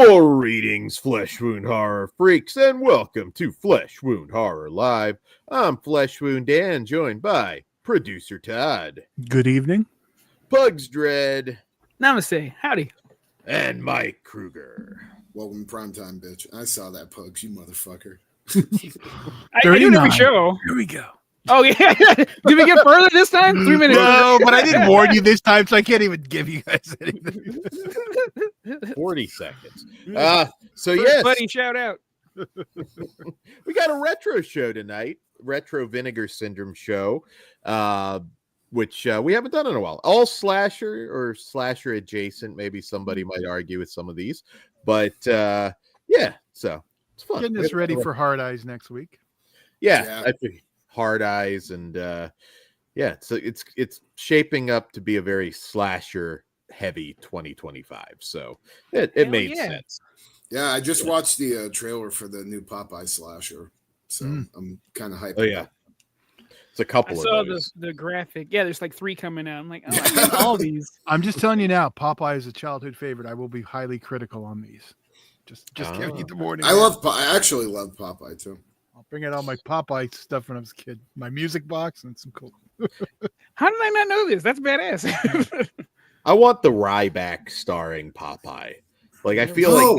Greetings, Flesh Wound Horror freaks, and welcome to Flesh Wound Horror Live. I'm Flesh Wound Dan, joined by producer Todd. Good evening. Pugs Dread. Namaste. Howdy. And Mike Kruger. Welcome to primetime, bitch. I saw that, Pugs, you motherfucker. I do it every show. Here we go. Oh, yeah. Did we get further this time? 3 minutes. No, but I didn't warn you this time, so I can't even give you guys anything. 40 seconds. So yes. Buddy, shout out. We got a retro show tonight. Retro Vinegar Syndrome show. Which we haven't done in a while. All slasher or slasher adjacent. Maybe somebody might argue with some of these. But yeah, so it's fun. Getting us ready for Hard Eyes next week. Yeah. I think Hard Eyes and yeah, so it's shaping up to be a very slasher heavy 2025. So it made sense. Yeah, I just watched the trailer for the new Popeye slasher. So I'm kind of hyped. Oh yeah. It's a couple I saw of those. the graphic. Yeah, there's like 3 coming out. I'm like, oh, I got all these. I'm just telling you now, Popeye is a childhood favorite. I will be highly critical on these. Just giving you the warning. I actually love Popeye too. I'll bring out all my Popeye stuff when I was a kid. My music box and some cool. How did I not know this? That's badass. I want the Ryback starring Popeye. Like I feel like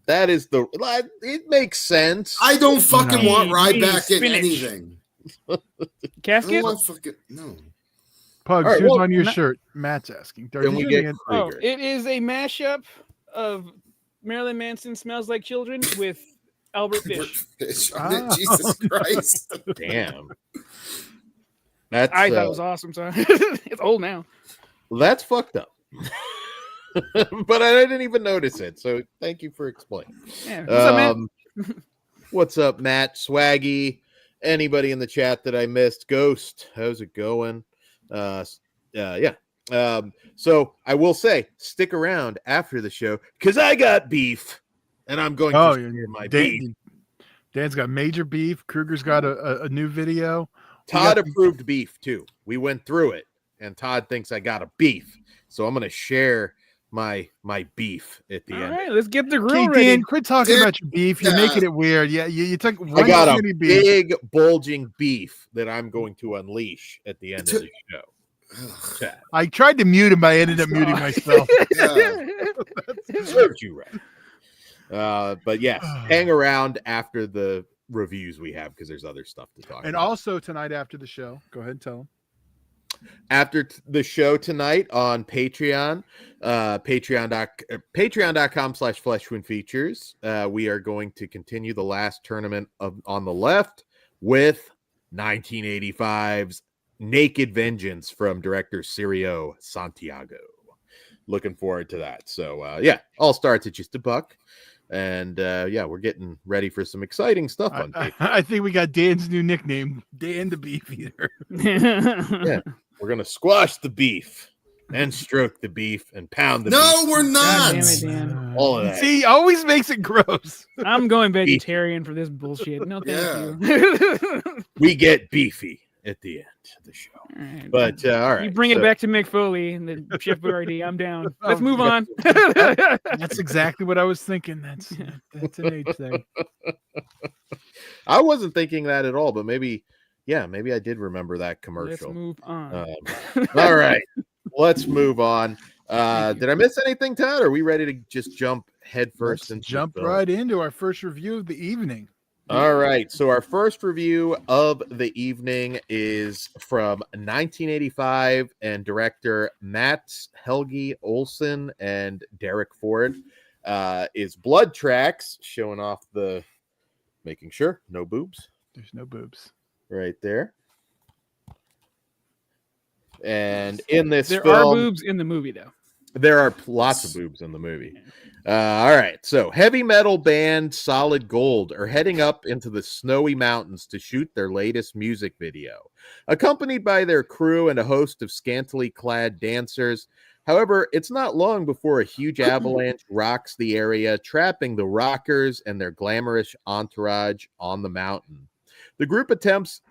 that is the it makes sense. I don't fucking want Ryback in anything. Casket? No. Pugs, right, who's on your shirt? Matt's asking. Can we get Krieger? It is a mashup of Marilyn Manson Smells Like Children with Albert Fish. Jesus Christ. Damn. I thought it was awesome. So it's old now. That's fucked up. But I didn't even notice it. So thank you for explaining. Yeah. What's up, man? What's up, Matt? Swaggy? Anybody in the chat that I missed? Ghost, how's it going? Yeah. So I will say, stick around after the show because I got beef, and I'm going to share my beef. Dan's got major beef. Kruger's got a new video. Todd approved beef too. We went through it, and Todd thinks I got a beef, so I'm going to share my beef at the end. All right, let's get the grill ready. Dan, quit talking about your beef. You're making it weird. Yeah, you took one. I got a big bulging beef that I'm going to unleash at the end of the show. I tried to mute him, but I ended up muting myself. Served you right. But yes, hang around after the reviews we have because there's other stuff to talk about. And also tonight after the show, go ahead and tell them. After the show tonight on Patreon, patreon.com/fleshwoundfeatures, we are going to continue the last tournament on the left with 1985's Naked Vengeance from director Sirio Santiago. Looking forward to that. So, yeah, all starts at just $1. And, yeah, we're getting ready for some exciting stuff on Patreon. I think we got Dan's new nickname, Dan the Beef Eater. Yeah. We're going to squash the beef and stroke the beef and pound the beef. No, we're not. God damn it, Dan. All of that. See, always makes it gross. I'm going vegetarian for this bullshit. No, thank you. We get beefy at the end of the show. All right, but, all right. You bring it back to Mick Foley and the Chef Boyardee. I'm down. Let's move on. That's exactly what I was thinking. That's an age thing. I wasn't thinking that at all, but maybe I did remember that commercial. Let's move on. All right, let's move on. Did I miss anything, Todd? Are we ready to just jump head first and jump right into our first review of the evening? All right, so our first review of the evening is from 1985 and director Mats Helge Olsen and Derek Ford. Is Blood Tracks, showing off making sure no boobs. There's no boobs. Right there. And in this there film, are boobs in the movie, though. There are lots of boobs in the movie. All right. So heavy metal band Solid Gold are heading up into the snowy mountains to shoot their latest music video, accompanied by their crew and a host of scantily clad dancers. However, it's not long before a huge avalanche rocks the area, trapping the rockers and their glamorous entourage on the mountain. The group attempts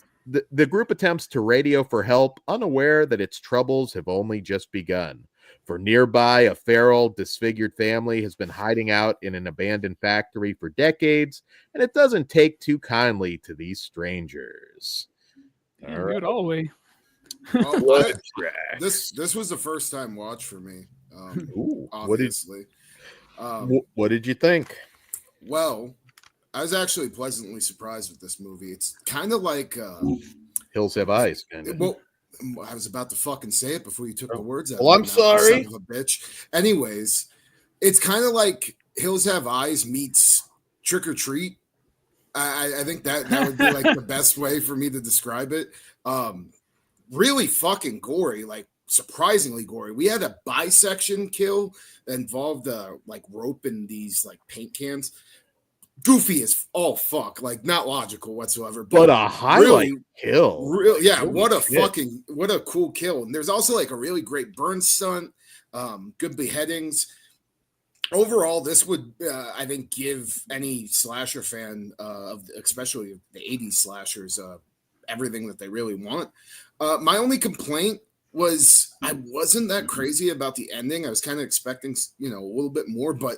to radio for help, unaware that its troubles have only just begun. For nearby, a feral, disfigured family has been hiding out in an abandoned factory for decades, and it doesn't take too kindly to these strangers. Damn, give it all away. Well, What a track. this was the first time watch for me. Ooh, Obviously. what did you think? Well, I was actually pleasantly surprised with this movie. It's kind of like Hills Have Eyes, kind of. well, I was about to fucking say it before you took the words out. Well, I'm sorry. Son of a bitch. Anyways, it's kind of like Hills Have Eyes meets Trick or Treat. I think that would be like the best way for me to describe it. Really fucking gory, like surprisingly gory. We had a bisection kill that involved like rope and these like paint cans. Goofy as all fuck, like not logical whatsoever. But a highlight kill. Yeah, Holy what a shit. what a cool kill. And there's also like a really great burn stunt, good beheadings. Overall, this would I think give any slasher fan especially the 80s slashers everything that they really want. My only complaint was I wasn't that crazy about the ending. I was kind of expecting, a little bit more, but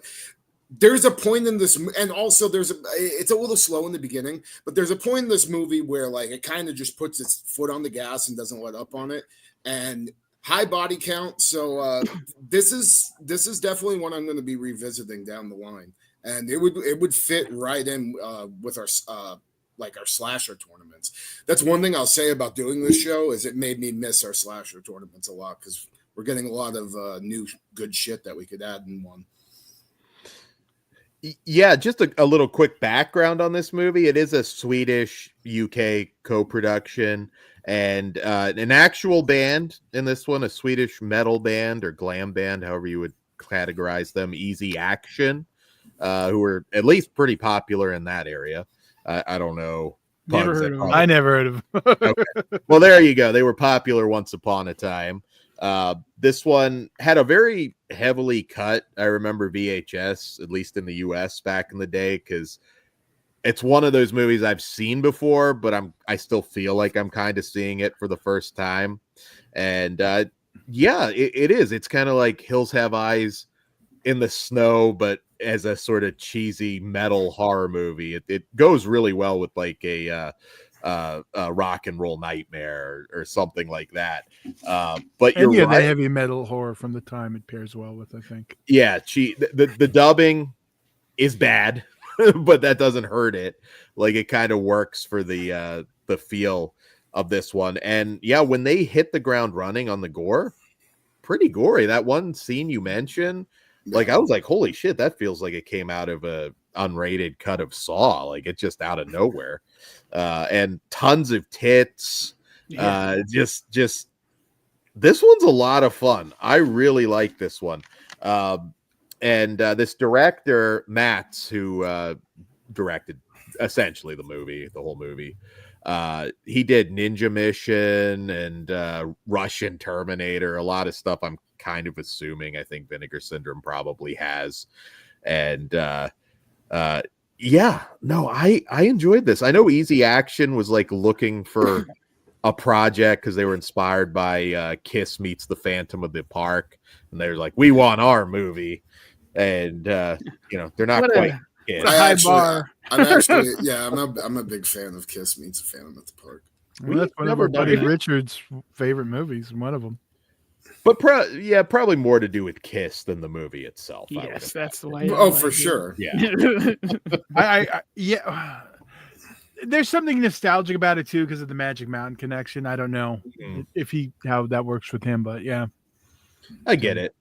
there's a point in this, and also it's a little slow in the beginning, but there's a point in this movie where like it kind of just puts its foot on the gas and doesn't let up on it, and high body count. So this is definitely one I'm going to be revisiting down the line, and it would fit right in with our our slasher tournaments. That's one thing I'll say about doing this show is it made me miss our slasher tournaments a lot because we're getting a lot of new good shit that we could add in one. Yeah, just a little quick background on this movie. It is a Swedish UK co-production, and an actual band in this one, a Swedish metal band or glam band, however you would categorize them, Easy Action, who are at least pretty popular in that area. I don't know. Never heard of them. I never heard of them. Okay. Well, there you go. They were popular once upon a time. This one had a very heavily cut, I remember, VHS, at least in the US back in the day, because it's one of those movies I've seen before, but I still feel like I'm kind of seeing it for the first time. And yeah, it is. It's kind of like Hills Have Eyes in the snow, but as a sort of cheesy metal horror movie. It goes really well with like a Rock and Roll Nightmare or something like that. But you're Any of right. the heavy metal horror from the time it pairs well with, I think. Yeah, the dubbing is bad, but that doesn't hurt it. Like it kind of works for the feel of this one. And yeah, when they hit the ground running on the gore, pretty gory. That one scene you mentioned, like I was like, holy shit, that feels like it came out of a unrated cut of Saw. Like it's just out of nowhere. And tons of tits. Yeah. Just this one's a lot of fun. I really like this one. And this director, Matz, who directed essentially the whole movie. He did Ninja Mission and Russian Terminator, a lot of stuff I'm kind of assuming I think Vinegar Syndrome probably has. And yeah, no, I enjoyed this. I know Easy Action was like looking for a project because they were inspired by Kiss Meets the Phantom of the Park, and they're like, we want our movie. And they're not What quite a high bar. I'm actually, yeah, I'm a big fan of Kiss Meets a Phantom at the Park. Well, that's one of our buddy Richard's favorite movies. One of them. But probably more to do with Kiss than the movie itself. Yes, that's the way. Oh, for sure. Yeah. Yeah. There's something nostalgic about it too because of the Magic Mountain connection. I don't know how that works with him, but yeah. I get it.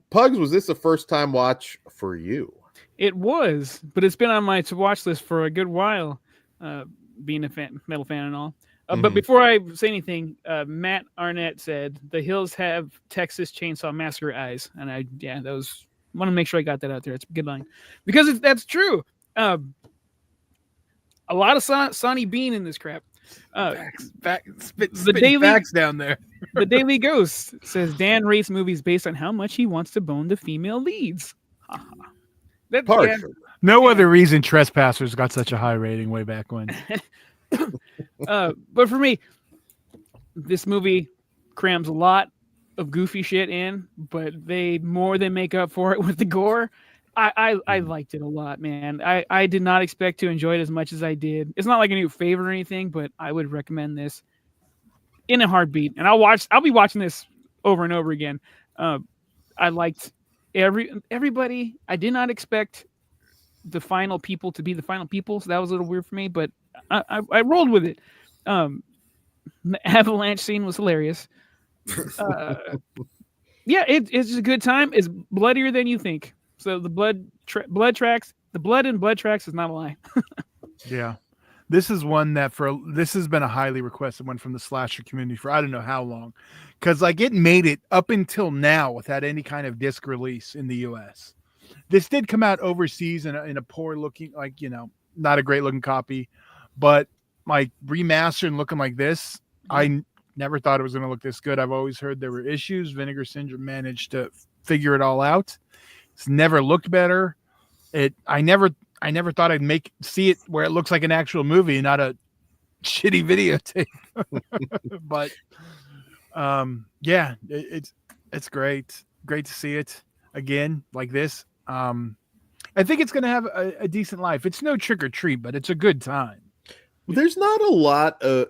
Pugs, was this a first time watch for you? It was, but it's been on my to watch list for a good while, being a metal fan and all. But before I say anything, Matt Arnett said the Hills have Texas Chainsaw Massacre eyes, and I want to make sure I got that out there. It's a good line because that's true. A lot of Sonny Bean in this crap. The daily facts down there. The Daily Ghost says Dan rates movies based on how much he wants to bone the female leads. Partial. No other reason Trespassers got such a high rating way back when. But for me, this movie crams a lot of goofy shit in, but they more than make up for it with the gore. I liked it a lot, man. I did not expect to enjoy it as much as I did. It's not like a new favorite or anything, but I would recommend this in a heartbeat. And I'll be watching this over and over again. I liked everybody. I did not expect the final people to be the final people, so that was a little weird for me, but I rolled with it. The avalanche scene was hilarious. Yeah, it's a good time. It's bloodier than you think. So the blood in blood tracks is not a lie. Yeah. This is one that this has been a highly requested one from the slasher community for I don't know how long. Because like it made it up until now without any kind of disc release in the US. This did come out overseas in a poor looking, like, you know, not a great looking copy, but like remastered and looking like this, I never thought it was going to look this good. I've always heard there were issues. Vinegar Syndrome managed to figure it all out. It's never looked better. I never thought I'd see it where it looks like an actual movie, not a shitty videotape. But yeah, it's great. Great to see it again like this. I think it's going to have a decent life. It's no Trick or Treat, but it's a good time. There's not a lot of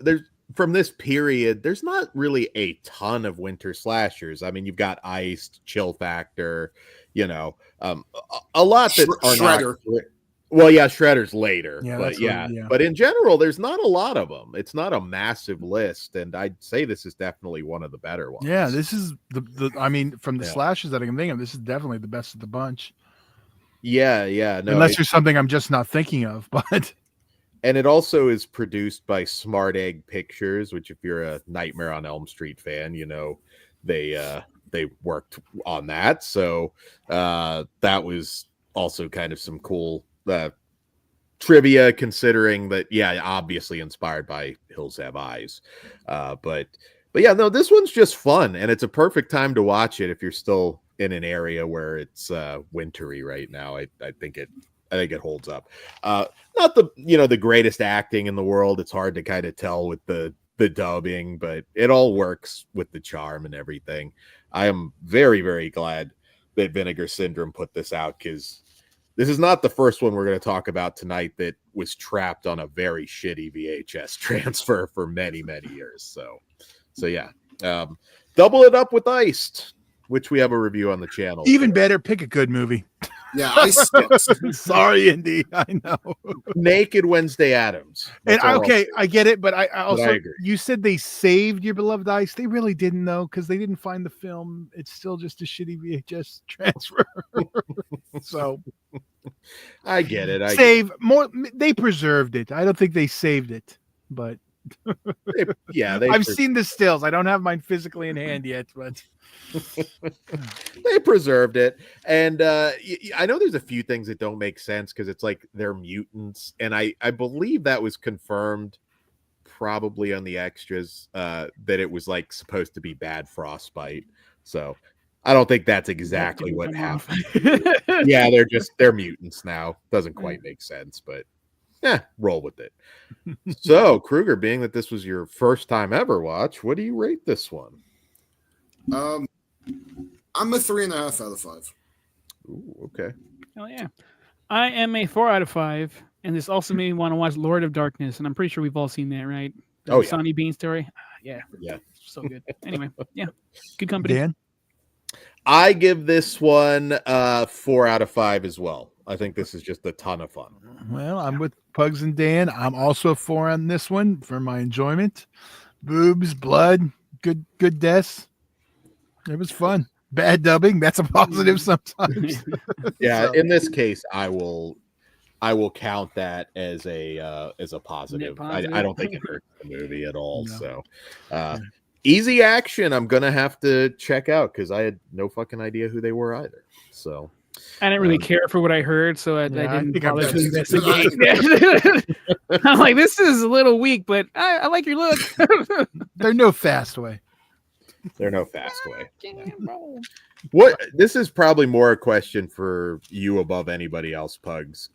from this period. There's not really a ton of winter slashers. I mean, you've got Iced, Chill Factor, you know, a lot that are Shredder. not. Well, yeah, Shredder's later, Yeah, but yeah. But in general, there's not a lot of them. It's not a massive list, and I'd say this is definitely one of the better ones. Yeah, this is the I mean, from the slashes that I can think of, this is definitely the best of the bunch. Yeah. No, unless there's something I'm just not thinking of, but. And it also is produced by Smart Egg Pictures, which, if you're a Nightmare on Elm Street fan, you know they worked on that. So that was also kind of some cool trivia, considering that, yeah, obviously inspired by Hills Have Eyes. But yeah, no, this one's just fun, and it's a perfect time to watch it if you're still in an area where it's wintry right now. I think it holds up. Not the greatest acting in the world. It's hard to kind of tell with the dubbing, but it all works with the charm and everything. I am very, very glad that Vinegar Syndrome put this out, because this is not the first one we're going to talk about tonight that was trapped on a very shitty VHS transfer for many, many years. So yeah, double it up with Iced, which we have a review on the channel. Even better, pick a good movie. Yeah, Ice sucks. Sorry, Indy. I know. Naked Wednesday Addams. And I get it, but I also agree. You said they saved Your Beloved Ice. They really didn't, though, because they didn't find the film. It's still just a shitty VHS transfer. So I get it. They preserved it. I don't think they saved it, but I've seen the stills. I don't have mine physically in hand yet, but they preserved it. And I know there's a few things that don't make sense, because it's like they're mutants, and I believe that was confirmed probably on the extras, that it was like supposed to be bad frostbite. So I don't think that's exactly what happened. Yeah, they're mutants now. Doesn't quite make sense, but roll with it. So, Kruger, being that this was your first time ever watch, what do you rate this one? I'm a 3.5 out of 5. Ooh, okay. Hell yeah. I am a 4 out of 5, and this also made me want to watch Lord of Darkness, and I'm pretty sure we've all seen that, right? The Sonny Bean story. Yeah. So good. Anyway, yeah. Good company. Dan? I give this one 4 out of 5 as well. I think this is just a ton of fun. Well, I'm with Pugs and Dan. I'm also a 4 on this one for my enjoyment. Boobs, blood, good deaths. It was fun. Bad dubbing, that's a positive sometimes. Yeah, in this case, I will count that as a positive. I don't think it hurts the movie at all. No. So Easy Action, I'm gonna have to check out, because I had no fucking idea who they were either. So I didn't really care for what I heard, so I didn't bother to investigate. I'm like, this is a little weak, but I like your look. They're no fast way. They're no fast way. What? This is probably more a question for you above anybody else, Pugs.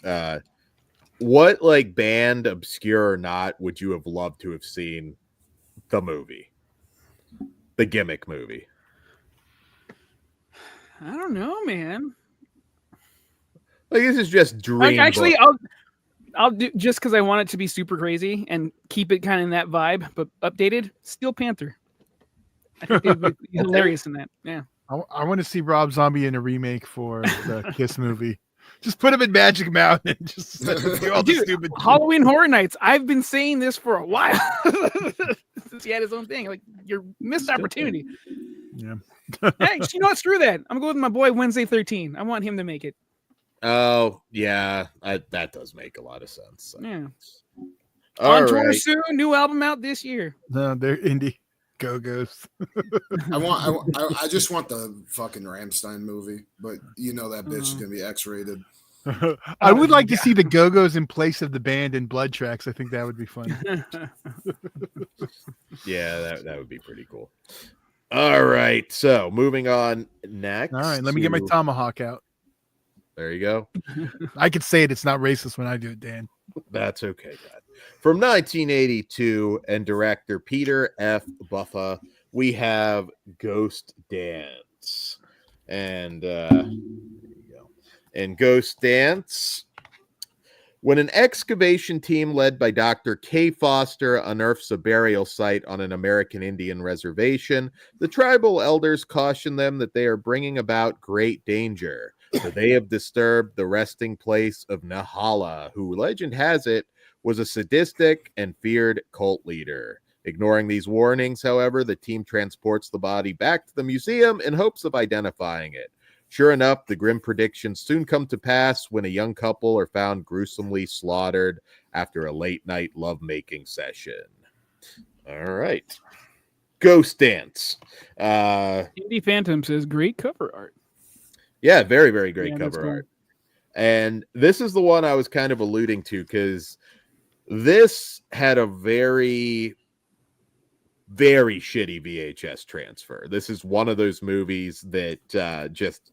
What, like, band, obscure or not, would you have loved to have seen the movie? The gimmick movie. I don't know, man. Like this is just dream. Actually, book. I'll do just because I want it to be super crazy and keep it kind of in that vibe, but updated. Steel Panther. I think they'd be hilarious in that. Yeah. I want to see Rob Zombie in a remake for the Kiss movie. Just put him in Magic Mountain and just let him do all the stupid Halloween Horror Nights. I've been saying this for a while since he had his own thing. Like, your missed opportunity. Yeah. Hey, you know what? Screw that. I'm going with my boy Wednesday 13. I want him to make it. Oh yeah, that does make a lot of sense. So. Yeah. All On tour right. soon. New album out this year. No, they're indie go-go's. I just want the fucking Rammstein movie, but you know that bitch is gonna be X-rated. I would like to see the Go-Go's in place of the band in Blood Tracks. I think that would be fun. Yeah, that would be pretty cool. All right, so moving on next. All right, let me get my tomahawk out. There you go. I could say it. It's not racist when I do it, Dan. That's okay, Dad. From 1982 and director Peter F. Buffa, we have Ghost Dance. And there you go. And Ghost Dance. When an excavation team led by Dr. K. Foster unearths a burial site on an American Indian reservation, the tribal elders caution them that they are bringing about great danger. For they have disturbed the resting place of Nahala, who, legend has it, was a sadistic and feared cult leader. Ignoring these warnings, however, the team transports the body back to the museum in hopes of identifying it. Sure enough, the grim predictions soon come to pass when a young couple are found gruesomely slaughtered after a late-night lovemaking session. All right. Ghost Dance. Indie Phantom says great cover art. Yeah, very, very great That's cover cool. art. And this is the one I was kind of alluding to because this had a very, very shitty VHS transfer. This is one of those movies that just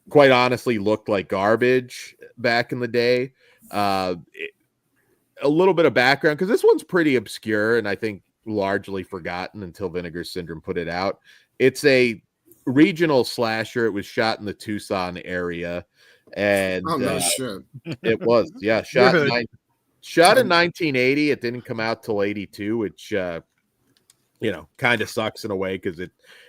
quite honestly looked like garbage back in the day. A little bit of background because this one's pretty obscure and I think largely forgotten until Vinegar Syndrome put it out. It's a regional slasher. It was shot in the Tucson area. And Oh no shit! it was, yeah, shot in 1980. It didn't come out till 82, which kind of sucks in a way because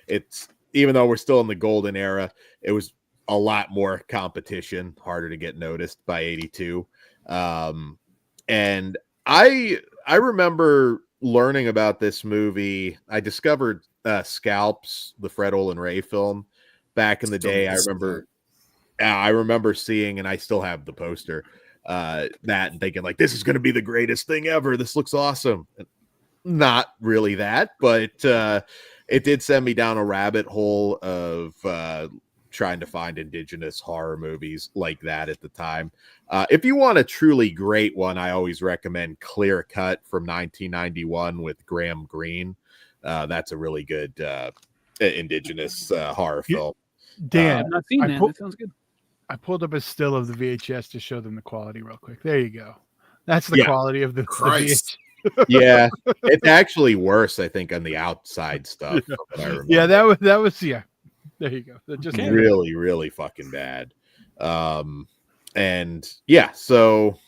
it's even though we're still in the golden era, it was a lot more competition, harder to get noticed by 82. And I remember learning about this movie. I discovered Scalps, the Fred Olen Ray film, back in the day. I remember seeing, and I still have the poster, that and thinking like, this is going to be the greatest thing ever. This looks awesome. Not really that, but it did send me down a rabbit hole of trying to find indigenous horror movies like that at the time. If you want a truly great one, I always recommend Clear Cut from 1991 with Graham Greene. That's a really good indigenous horror film. Dan, I've not seen that. That sounds good. I pulled up a still of the VHS to show them the quality real quick. There you go. That's the quality of the Christ. Yeah, it's actually worse, I think, on the outside stuff. Yeah, that was there you go. Just really, really fucking bad. And yeah, so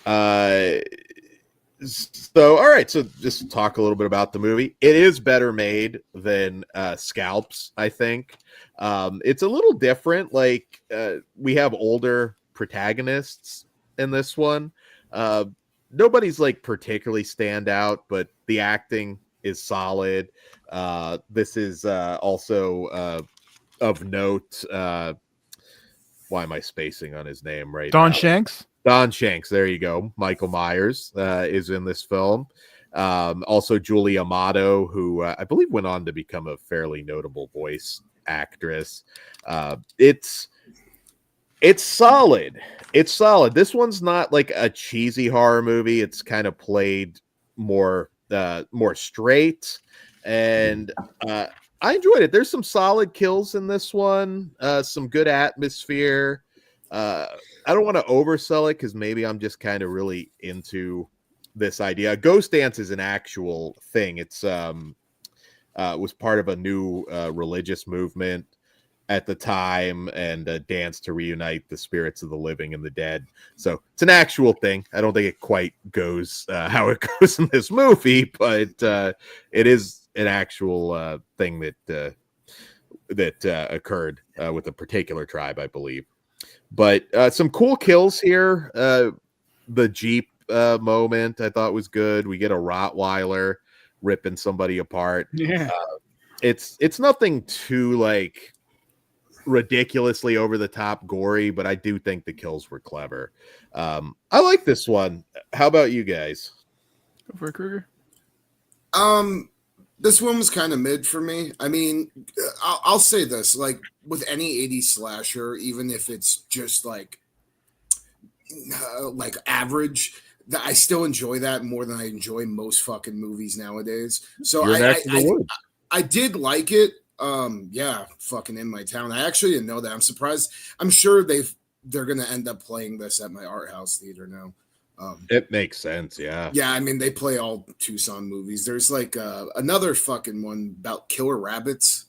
all right, so just talk a little bit about the movie. It is better made than Scalps, I think. It's a little different. Like we have older protagonists in this one. Nobody's like particularly stand out, but the acting is solid. This is also of note. Why am I spacing on his name right now? Don Shanks. Don Shanks, there you go. Michael Myers is in this film. Also Julie Amato, who I believe went on to become a fairly notable voice actress. It's solid. It's solid. This one's not like a cheesy horror movie. It's kind of played more straight, and I enjoyed it. There's some solid kills in this one. Some good atmosphere. I don't want to oversell it because maybe I'm just kind of really into this idea. Ghost Dance is an actual thing. It's was part of a new religious movement at the time and dance to reunite the spirits of the living and the dead. So it's an actual thing. I don't think it quite goes how it goes in this movie, but it is an actual thing that occurred with a particular tribe, I believe. But some cool kills here. The Jeep moment I thought was good. We get a Rottweiler ripping somebody apart. Yeah. It's nothing too like ridiculously over the top gory, but I do think the kills were clever. I like this one. How about you guys? Go for it, Kruger. This one was kind of mid for me. I mean, I'll say this, like with any 80s slasher, even if it's just like average, I still enjoy that more than I enjoy most fucking movies nowadays. So I did like it. Yeah, fucking In My Town. I actually didn't know that. I'm surprised. I'm sure they're gonna end up playing this at my art house theater now. It makes sense, yeah. Yeah, I mean they play all Tucson movies. There's like another fucking one about killer rabbits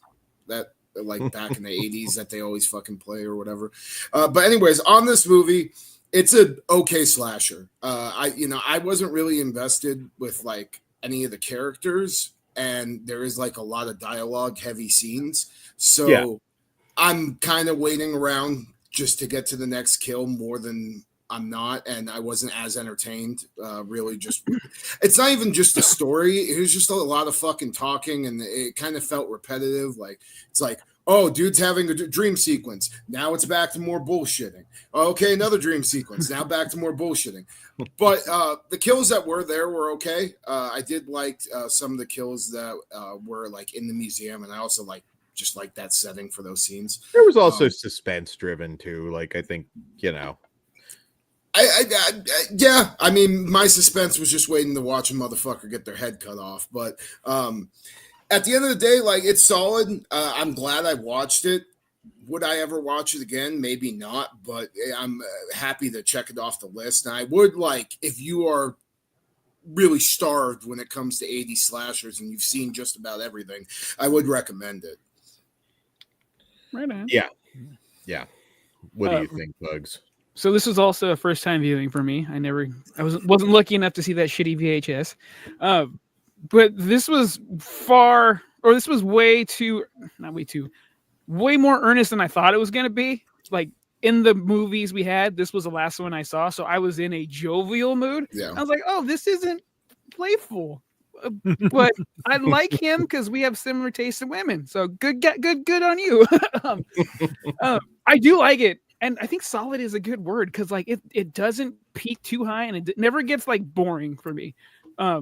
that like back in the 80s that they always fucking play or whatever. But anyways, on this movie, it's a okay slasher. I wasn't really invested with like any of the characters, and there is like a lot of dialogue heavy scenes. So yeah. I'm kind of waiting around just to get to the next kill more than I'm not, and I wasn't as entertained. Really, just it's not even just the story. It was just a lot of fucking talking, and it kind of felt repetitive. Like it's like, oh, dude's having a dream sequence. Now it's back to more bullshitting. Okay, another dream sequence. Now back to more bullshitting. But the kills that were there were okay. I did like some of the kills that were like in the museum, and I also like that setting for those scenes. There was also suspense driven too. Like I think yeah, I mean, my suspense was just waiting to watch a motherfucker get their head cut off. But at the end of the day, like, it's solid. I'm glad I watched it. Would I ever watch it again? Maybe not, but I'm happy to check it off the list. And I would like, if you are really starved when it comes to 80 slashers and you've seen just about everything, I would recommend it. Right on. Yeah. Yeah. What do you think, Bugs? So this was also a first time viewing for me. I wasn't lucky enough to see that shitty VHS. But this was way more earnest than I thought it was going to be. Like in the movies we had, this was the last one I saw. So I was in a jovial mood. Yeah. I was like, oh, this isn't playful. But I like him because we have similar tastes in women. So good on you. I do like it. And I think solid is a good word because like it doesn't peak too high and it never gets like boring for me.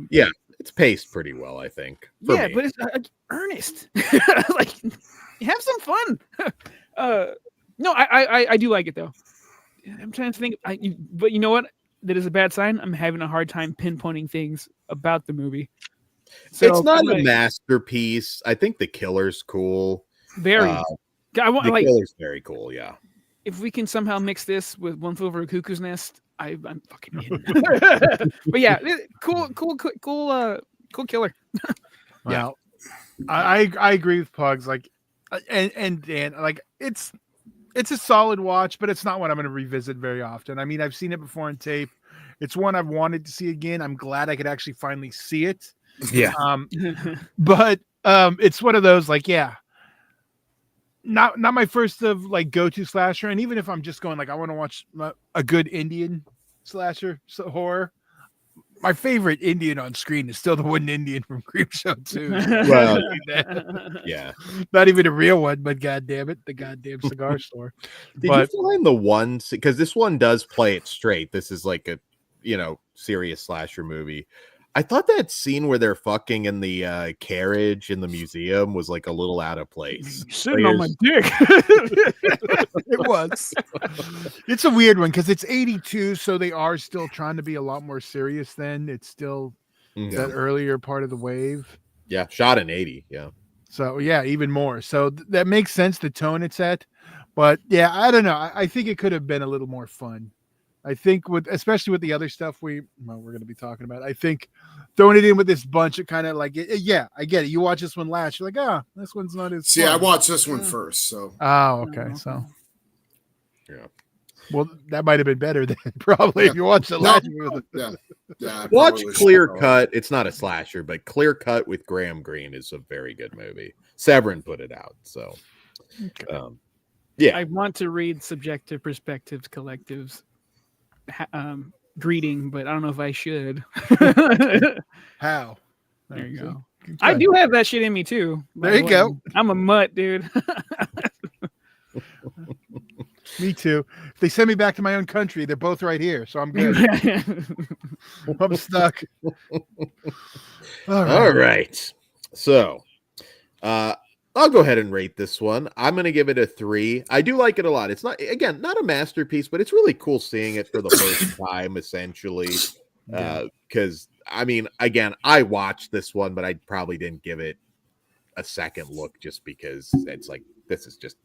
Yeah, it's paced pretty well, I think. Yeah, but it's earnest. Like have some fun. No, I do like it though. I'm trying to think. But you know what? That is a bad sign. I'm having a hard time pinpointing things about the movie. So it's not a masterpiece. I think the killer's cool. Very. The killer's very cool. Yeah. If we can somehow mix this with One Flew Over a Cuckoo's Nest, I'm fucking in. But yeah, cool killer. Well, I agree with Pugs. Like, and Dan, like it's a solid watch, but it's not one I'm going to revisit very often. I mean, I've seen it before on tape. It's one I've wanted to see again. I'm glad I could actually finally see it. Yeah. But it's one of those like, yeah. Not my first of like go-to slasher, and even if I'm just going like I want to watch a good Indian slasher horror, my favorite Indian on screen is still the wooden Indian from Creepshow 2. Well, yeah, not even a real one, but goddamn it, the goddamn cigar store. Did you find the one because this one does play it straight? This is like a serious slasher movie. I thought that scene where they're fucking in the carriage in the museum was like a little out of place. Sitting on my dick. It was. It's a weird one because it's 82, so they are still trying to be a lot more serious then. It's still that earlier part of the wave. Yeah, shot in 80, yeah. So, yeah, even more. So that makes sense, the tone it's at. But, yeah, I don't know. I think it could have been a little more fun. I think especially with the other stuff we're going to be talking about, I think throwing it in with this bunch of kind of like, yeah, I get it. You watch this one last, you're like, this one's not as See, fun. I watched this one first, so. Oh, okay. So, Yeah. well, that might have been better than probably if you watched it last. Yeah. Watch Clear Cut. It's not a slasher, but Clear Cut with Graham Greene is a very good movie. Severin put it out, so yeah. I want to read Subjective Perspectives Collectives greeting, but I don't know if I should. How? There you go. I do have that shit in me too. There you go. I'm a mutt, dude. Me too. If they send me back to my own country, they're both right here, so I'm good. I'm stuck. All right. So, I'll go ahead and rate this one. I'm going to give it a 3. I do like it a lot. It's not a masterpiece, but it's really cool seeing it for the first time, essentially. Because, I mean, again, I watched this one, but I probably didn't give it a second look just because it's like, this is just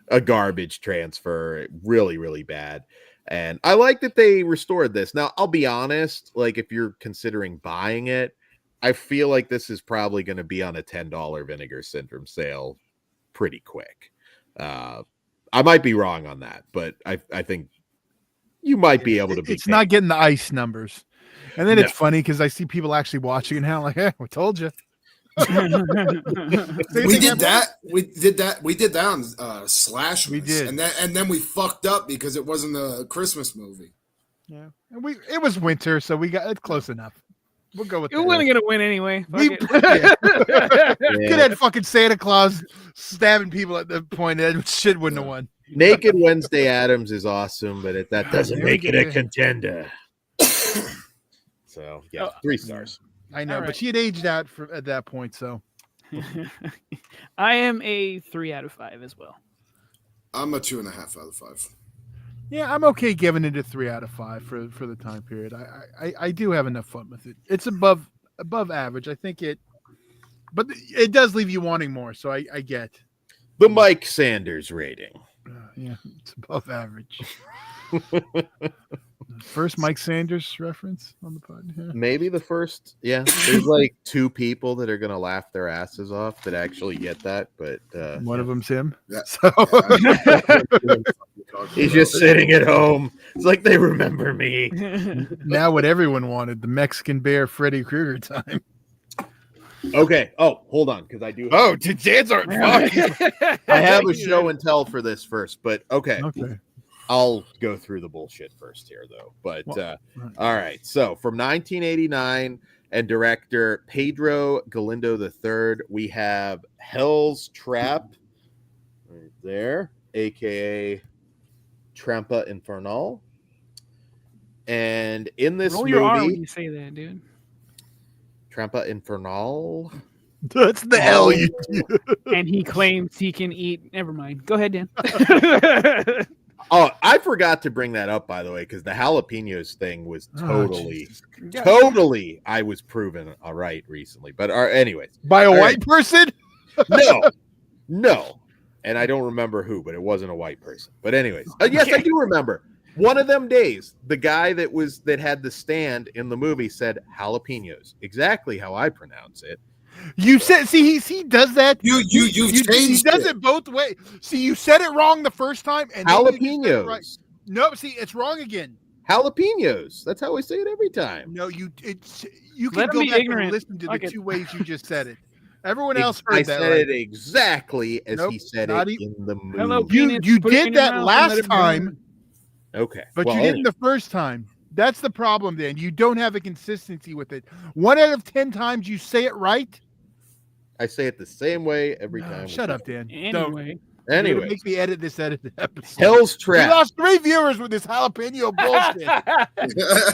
a garbage transfer. Really, really bad. And I like that they restored this. Now, I'll be honest, like, if you're considering buying it, I feel like this is probably going to be on a $10 Vinegar Syndrome sale pretty quick. I might be wrong on that, but I think you might be able to be. It's not getting the ice numbers. And then it's funny because I see people actually watching it now, like, we told you. We did that on Slash. We did. And then we fucked up because it wasn't a Christmas movie. Yeah. And it was winter, so we got it close enough. We'll go with it. It wasn't gonna win anyway. Could have fucking Santa Claus stabbing people at the point that shit wouldn't have won. Naked Wednesday Addams is awesome, but that doesn't make it a contender. So yeah, 3 stars. I know, Right. but she had aged out at that point, so I am a 3 out of 5 as well. I'm a 2.5 out of 5. yeah, I'm okay giving it a 3 out of 5 for the time period. I do have enough fun with it. It's above average. I think but it does leave you wanting more. So I get The Mike Sanders rating. Yeah, it's above average. First Mike Sanders reference on the pod. Yeah. Maybe the first. Yeah, there's like 2 people that are gonna laugh their asses off that actually get that, but One of them's him. Yeah. So he's just sitting at home. It's like they remember me. now what everyone wanted, the Mexican Bear Freddy Krueger time. Okay. Oh, hold on, because I do. Oh, Dan's aren't fucking. I have a show and tell for this first, but okay. Okay. I'll go through the bullshit first here, though. But all right. So from 1989 and director Pedro Galindo III, we have Hell's Trap right there, aka Trampa Infernal. And in this Roll movie, your R when you say that, dude. Trampa Infernal. That's the hell you do. And he claims he can eat. Never mind. Go ahead, Dan. Oh, I forgot to bring that up, by the way, because the jalapenos thing was totally. I was proven all right recently. But anyways. By a white person? No. And I don't remember who, but it wasn't a white person. But anyways, yes, I do remember. One of them days, the guy that had the stand in the movie said jalapenos, exactly how I pronounce it. You said, see, he does that. You changed He does it both ways. See, you said it wrong the first time, and jalapenos. Right. No, see, it's wrong again. Jalapenos. That's how I say it every time. No, you can Let go him be back ignorant. and listen to Fuck the it. 2 ways you just said it. Everyone else heard I that. said right? it exactly as he said not it in the movie. Hello, You penis, put it did in your that mouth and let last it burn. time, Okay. but well, you didn't the first time. That's the problem. Then you don't have a consistency with it. 1 out of 10 times you say it right. I say it the same way every time. Shut up, Dan. Anyway. Anyway, make me edit this episode. Hell's We Trap. lost 3 viewers with this jalapeno bullshit.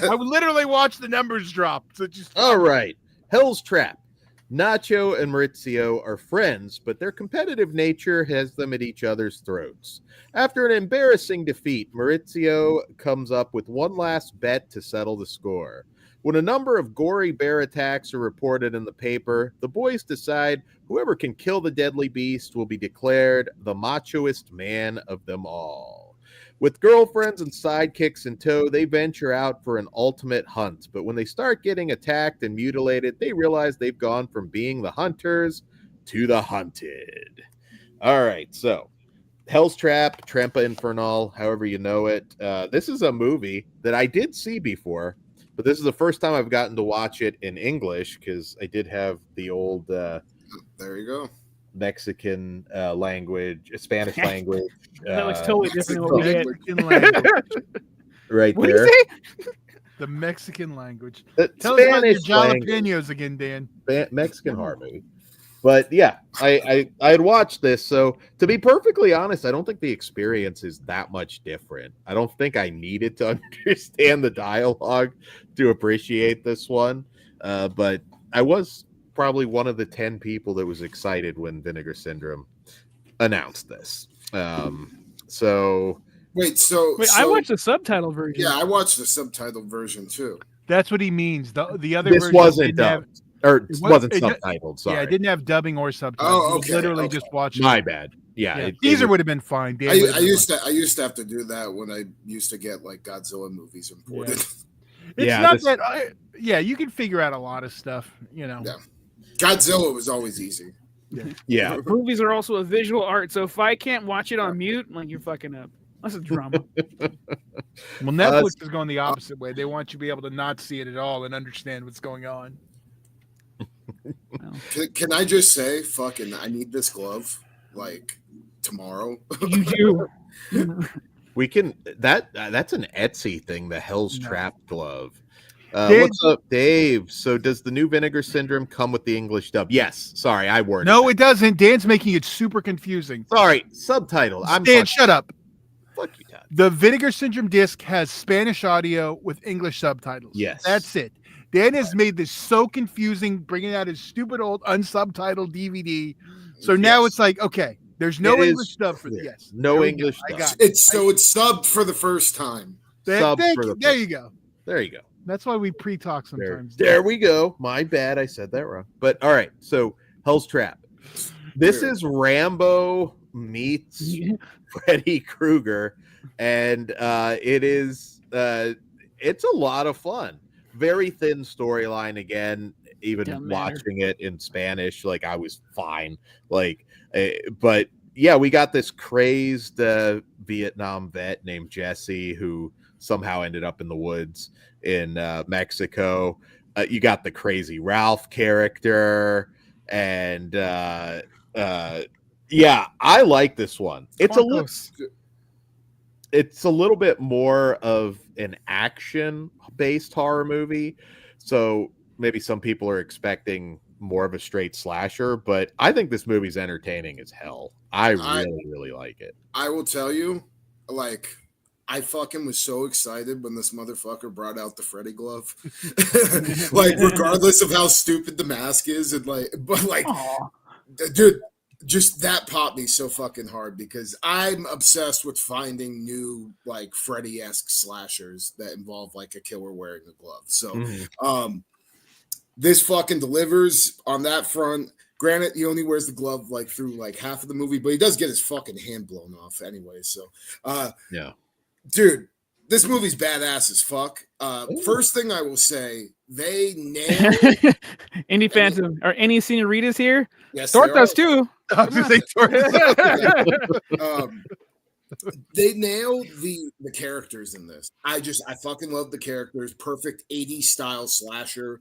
I would literally watch the numbers drop. So just All right. Hell's Trap. Nacho and Maurizio are friends, but their competitive nature has them at each other's throats. After an embarrassing defeat, Maurizio comes up with one last bet to settle the score. When a number of gory bear attacks are reported in the paper, the boys decide whoever can kill the deadly beast will be declared the machoest man of them all. With girlfriends and sidekicks in tow, they venture out for an ultimate hunt. But when they start getting attacked and mutilated, they realize they've gone from being the hunters to the hunted. All right, so Hell's Trap, Trampa Infernal, however you know it. This is a movie that I did see before, but this is the first time I've gotten to watch it in English because I did have the old There you go. Mexican language, Spanish language. That looks totally different than Mexican what we get. Mexican language. Right What do there. you say? The Mexican language. The Tell us about your Spanish language. jalapenos again, Dan. Mexican horror movie. But yeah, I had watched this. So to be perfectly honest, I don't think the experience is that much different. I don't think I needed to understand the dialogue to appreciate this one. But I was probably one of the 10 people that was excited when Vinegar Syndrome announced this. So I watched the subtitle version. Yeah, I watched the subtitle version too. That's what he means. The other this version wasn't didn't have- dubbed. Or It wasn't was- it- subtitled. Sorry. Yeah, it didn't have dubbing or subtitles. Oh, You okay, literally okay. just watched My it. bad. Yeah. Yeah. It Caesar was- would have been fine. Dan I would have been used to have to do that when I used to get like Godzilla movies imported. It's Yeah, not this- that. Yeah, you can figure out a lot of stuff. You know. Yeah. Godzilla was always easy. Yeah. Movies are also a visual art, so if I can't watch it on mute, like you're fucking up. That's a drama. Well, Netflix is going the opposite way. They want you to be able to not see it at all and understand what's going on. Can I just say, fucking, I need this glove like tomorrow. You do. We can that's an Etsy thing, the Hell's No. Trap glove. Dave- What's up, Dave? So does the new Vinegar Syndrome come with the English dub? Yes. Sorry, I worded No, that. it doesn't. Dan's making it super confusing. Sorry, subtitle. I'm Dan, shut up. fuck you, Todd. The Vinegar Syndrome disc has Spanish audio with English subtitles. Yes. That's it. Dan has made this so confusing, bringing out his stupid old unsubtitled DVD. So now Yes. it's like, okay, there's no It is English dub for clear. yes. No There we English go. I dub. got it. It's subbed for the first time. Sub Thank for you. the There first- you go. There you go. That's why we pre-talk There, sometimes. there we go. My bad. I said that wrong. But all right. So Hell's Trap. This Weird. is Rambo meets Freddy Krueger, and it is it's a lot of fun. Very thin storyline again. Even Doesn't matter. watching it in Spanish, like I was fine. Like, but yeah, we got this crazed Vietnam vet named Jesse who somehow ended up in the woods in Mexico. You got the crazy Ralph character, and yeah, I like this one. It's a little bit more of an action-based horror movie, so maybe some people are expecting more of a straight slasher, but I think this movie's entertaining as hell. I really like it. I will tell you, like, I fucking was so excited when this motherfucker brought out the Freddy glove. Like, regardless of how stupid the mask is, and like, but like, Aw. dude, just that popped me so fucking hard because I'm obsessed with finding new like Freddy-esque slashers that involve like a killer wearing a glove. So, this fucking delivers on that front. Granted, he only wears the glove like through like half of the movie, but he does get his fucking hand blown off anyway. So, Yeah. dude, this movie's badass as fuck. First thing I will say, they nailed. Any fans of, or any senoritas here? Yes, Thor there does are. too. I was gonna say They nailed the characters in this. I fucking love the characters. Perfect 80s style slasher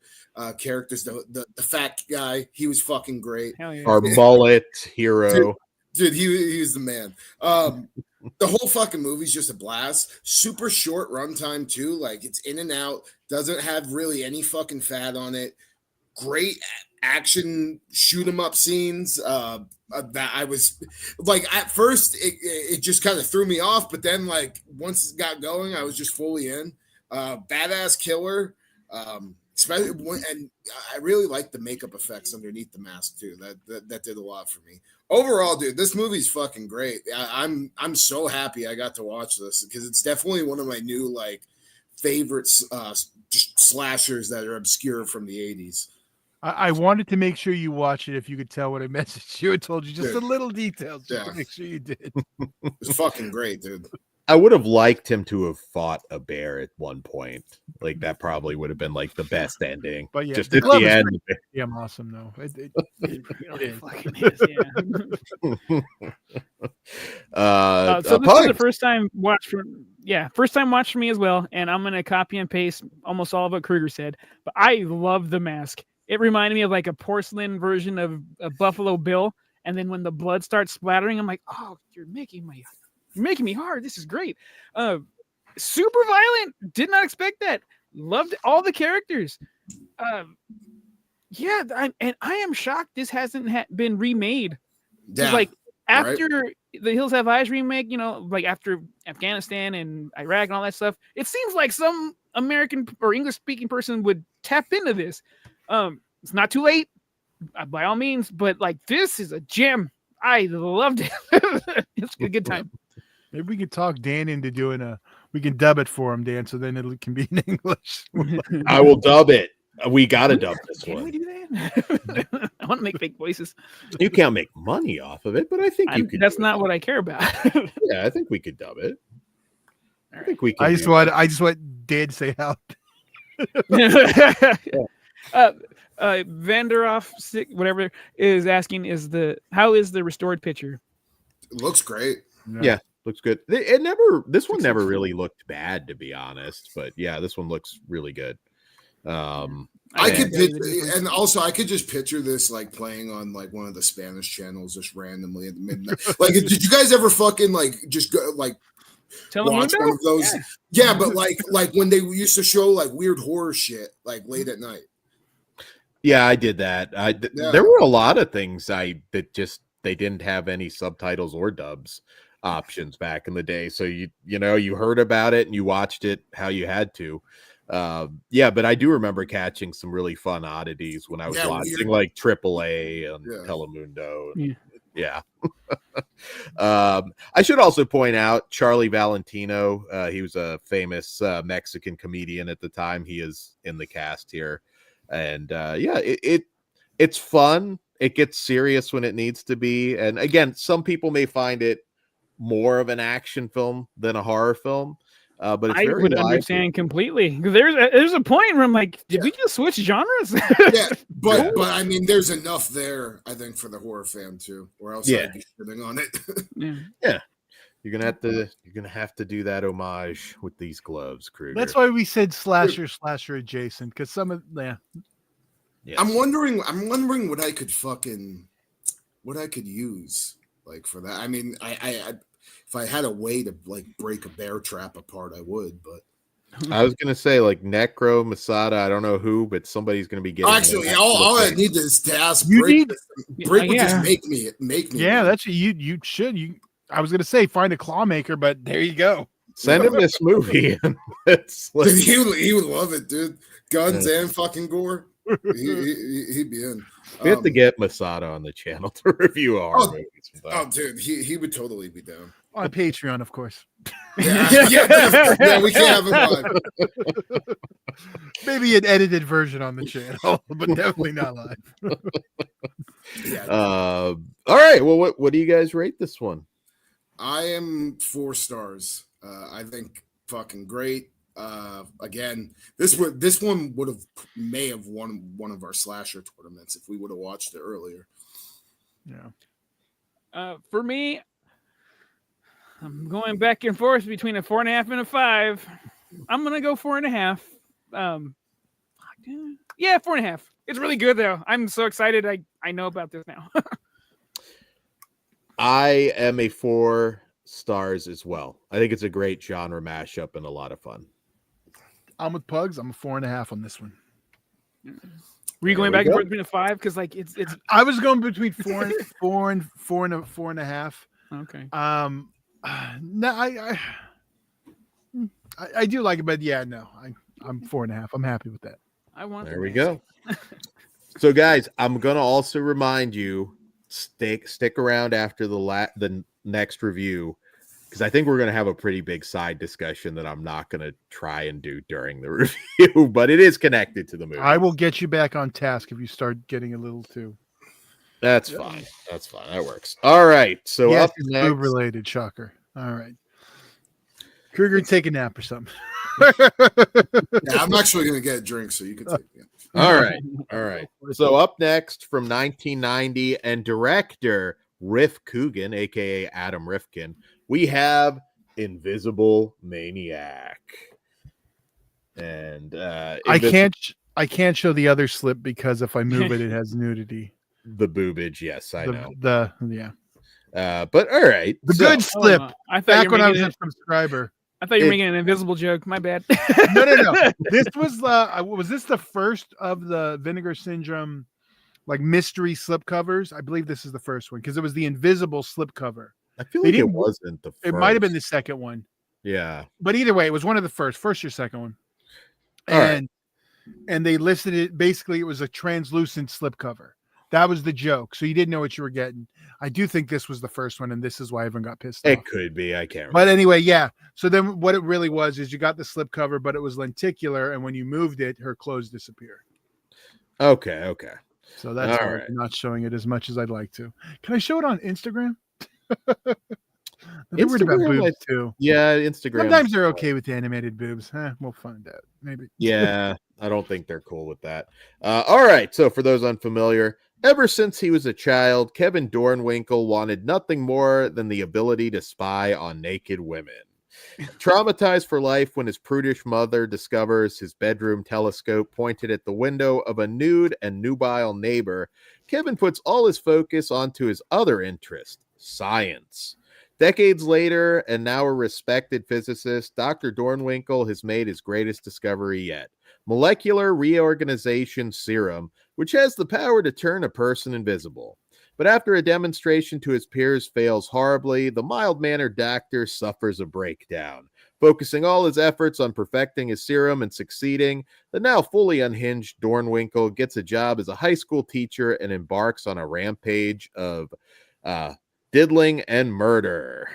characters. The fat guy, he was fucking great. Hell yeah. Our mullet hero. Dude, he was the man. The whole fucking movie's just a blast. Super short runtime too. Like it's in and out. Doesn't have really any fucking fat on it. Great action shoot 'em up scenes. That I was like at first it just kind of threw me off, but then like once it got going, I was just fully in. Badass killer. Especially and I really like the makeup effects underneath the mask too. That did a lot for me. Overall, dude, this movie's fucking great. I'm so happy I got to watch this because it's definitely one of my new like favorites just slashers that are obscure from the 80s. I wanted to make sure you watch it if you could tell what I messaged you. I told you just Dude. the little details just Yeah. to make sure you did. It's fucking great, dude. I would have liked him to have fought a bear at one point. Like that probably would have been like the best ending. But yeah, just the at glove the is end. pretty damn awesome though. It is. Fucking is, yeah. So this Pugs. is the first time watch for me as well, and I'm gonna copy and paste almost all of what Kruger said. But I love the mask. It reminded me of like a porcelain version of Buffalo Bill, and then when the blood starts splattering, I'm like, oh, you're making me hard. This is great. Super violent. Did not expect that. Loved all the characters. Yeah, I am shocked this hasn't been remade. Yeah, Like after the Hills Have Eyes remake, like after Afghanistan and Iraq and all that stuff, it seems like some American or English speaking person would tap into this. It's not too late, by all means, but like this is a gem. I loved it. It's a good time. Maybe we could talk Dan into doing we can dub it for him, Dan, so then it can be in English. I will dub it. We got to dub this Can one. we do that? I want to make fake voices. You can't make money off of it, but I think you could. That's not what I care about. Yeah, I think we could dub it. I think we can. I just want Dan to say how. Vanderoff, whatever, is asking, how is the restored picture? It looks great. Yeah, looks good. This one never really looked bad, to be honest. But yeah, this one looks really good. I could and also I could just picture this like playing on like one of the Spanish channels just randomly at midnight. Like, did you guys ever fucking like just go like watch one of those? Yeah, but like when they used to show like weird horror shit like late at night. Yeah, I did that. There were a lot of things that they didn't have any subtitles or dubs options back in the day. So you heard about it and you watched it how you had to. But I do remember catching some really fun oddities when I was watching like AAA and Telemundo. Yeah. I should also point out Charlie Valentino. He was a famous Mexican comedian at the time. He is in the cast here, and it's fun. It gets serious when it needs to be, and again, some people may find it more of an action film than a horror film. But it's I would understand completely. There's a point where I'm like, did we just switch genres? but I mean, there's enough there, I think, for the horror fan too, or else I'd be shitting on it. Yeah. You're gonna have to do that homage with these gloves, Kruger. That's why we said slasher adjacent, because some of Yes. I'm wondering what I could use like for that. I mean, I if I had a way to like break a bear trap apart, I would. But I was gonna say like Necro, Masada. I don't know who, but somebody's gonna be getting. Actually, all I need is to ask. Break would just make me. Yeah, that's you should. I was gonna say find a claw maker, but there you go. Send him this movie. Dude, he would love it, dude. Guns and fucking gore. He'd be in. We have to get Masada on the channel to review our movies. Oh, dude, he would totally be down. On Patreon, of course. Yeah, we can't have him live. Maybe an edited version on the channel, but definitely not live. All right. Well, what do you guys rate this one? I am 4 stars. I think fucking great. Again, this one may have won one of our slasher tournaments if we would have watched it earlier. Yeah. For me, I'm going back and forth between a 4.5 and a 5. I'm gonna go 4.5. 4.5. It's really good though. I'm so excited. I know about this now. I am a 4 stars as well. I think it's a great genre mashup and a lot of fun. I'm with Pugs. I'm a 4.5 on this one. Were you going back and forth between a 5? Because like it's. I was going between 4 and 4.5. Okay. No, I do like it, but yeah, no, I'm 4.5. I'm happy with that. There we go. So guys, I'm gonna also remind you, stick around after the next review, because I think we're gonna have a pretty big side discussion that I'm not gonna try and do during the review, but it is connected to the movie. I will get you back on task if you start getting a little too. That's fine. That's fine. That works. All right. So yes, up next, related shocker. All right. Kruger, take a nap or something. Yeah, I'm actually gonna get a drink, so you can take it. All right. So up next from 1990 and director Rif Coogan, aka Adam Rifkin, we have Invisible Maniac. And I can't show the other slip because if I move it, it has nudity. The boobage, yes, I know. Yeah. But all right. The good slip. I thought Back you were when I making was a subscriber. I thought you were making an invisible joke. My bad. No. This was this the first of the Vinegar Syndrome like mystery slip covers? I believe this is the first one because it was the invisible slip cover. I feel like it wasn't the first. It might have been the second one. Yeah. But either way, it was one of the first or second one. All right. And they listed it basically it was a translucent slip cover. That was the joke. So you didn't know what you were getting. I do think this was the first one, and this is why everyone got pissed off. It could be. I can't remember. But anyway, yeah. So then what it really was is you got the slip cover, but it was lenticular, and when you moved it, her clothes disappear. Okay. So that's All why right. I'm not showing it as much as I'd like to. Can I show it on Instagram? They're worried about boobs too. Yeah, Instagram. Sometimes they're okay with animated boobs. We'll find out. Maybe. Yeah, I don't think they're cool with that. All right. So for those unfamiliar, ever since he was a child, Kevin Dornwinkle wanted nothing more than the ability to spy on naked women. Traumatized for life when his prudish mother discovers his bedroom telescope pointed at the window of a nude and nubile neighbor, Kevin puts all his focus onto his other interest, science. Decades later, and now a respected physicist, Dr. Dornwinkle has made his greatest discovery yet, molecular reorganization serum, which has the power to turn a person invisible. But after a demonstration to his peers fails horribly, the mild-mannered doctor suffers a breakdown. Focusing all his efforts on perfecting his serum and succeeding, the now fully unhinged Dornwinkle gets a job as a high school teacher and embarks on a rampage of diddling and murder.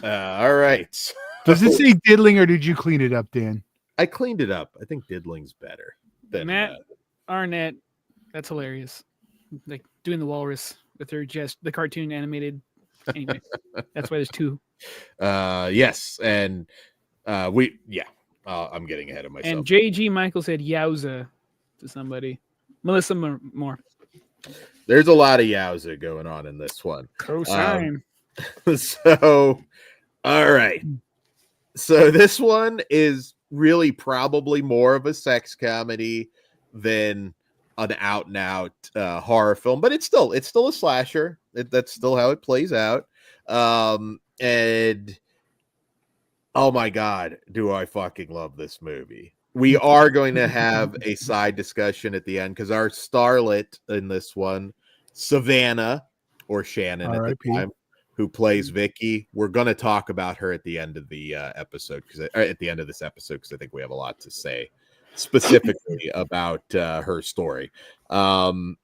All right. Does it say diddling or did you clean it up, Dan? I cleaned it up. I think diddling's better than Matt Arnett. That's hilarious. Like doing the walrus with her just the cartoon animated. Anyway, that's why there's two. Yes, and I'm getting ahead of myself. And J.G. Michael said "yowza" to somebody. Melissa Moore. There's a lot of yowza going on in this one. Cosine. So, all right. So this one is really probably more of a sex comedy than an out and out horror film, but it's still a slasher. That's still how it plays out. And oh my God, do I fucking love this movie. We are going to have a side discussion at the end because our starlet in this one, Savannah or Shannon at the time, who plays Vicky, we're going to talk about her at the end of the episode at the end of this episode because I think we have a lot to say specifically about her story. And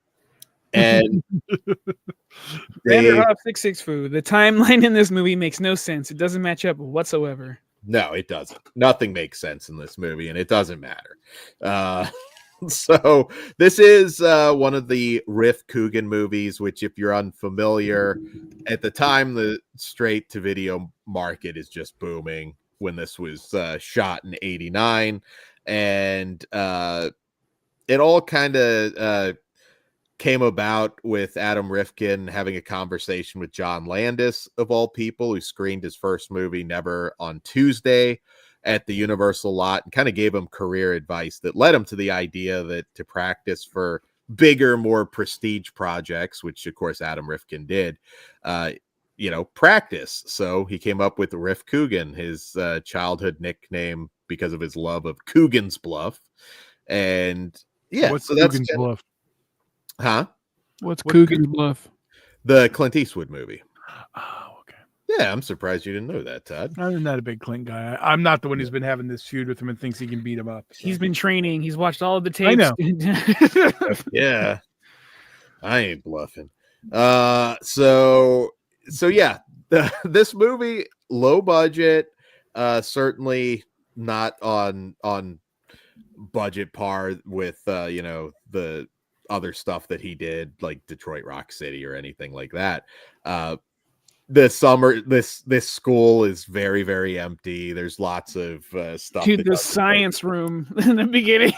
Vanderhoff 66 Foo. The timeline in this movie makes no sense. It doesn't match up whatsoever. No, it doesn't. Nothing makes sense in this movie, and it doesn't matter. So this is one of the Rif Coogan movies, which if you're unfamiliar, at the time, the straight-to-video market is just booming when this was shot in 89. And it all kind of came about with Adam Rifkin having a conversation with John Landis, of all people, who screened his first movie, Never on Tuesday, at the Universal lot and kind of gave him career advice that led him to the idea that to practice for bigger, more prestige projects, which of course Adam Rifkin did, practice. So he came up with Rif Coogan, his childhood nickname because of his love of Coogan's Bluff. And yeah, what's so Coogan's Bluff? Huh? What's Coogan's Bluff? The Clint Eastwood movie. Oh, okay. Yeah, I'm surprised you didn't know that, Todd. I'm not a big Clint guy. I'm not the one who's been having this feud with him and thinks he can beat him up. So. He's been training. He's watched all of the tapes. I know. Yeah. I ain't bluffing. So yeah, this movie, low budget, certainly not on budget par with the other stuff that he did, like Detroit Rock City or anything like that. this school is very, very empty. There's lots of stuff. Dude, the science room in the beginning.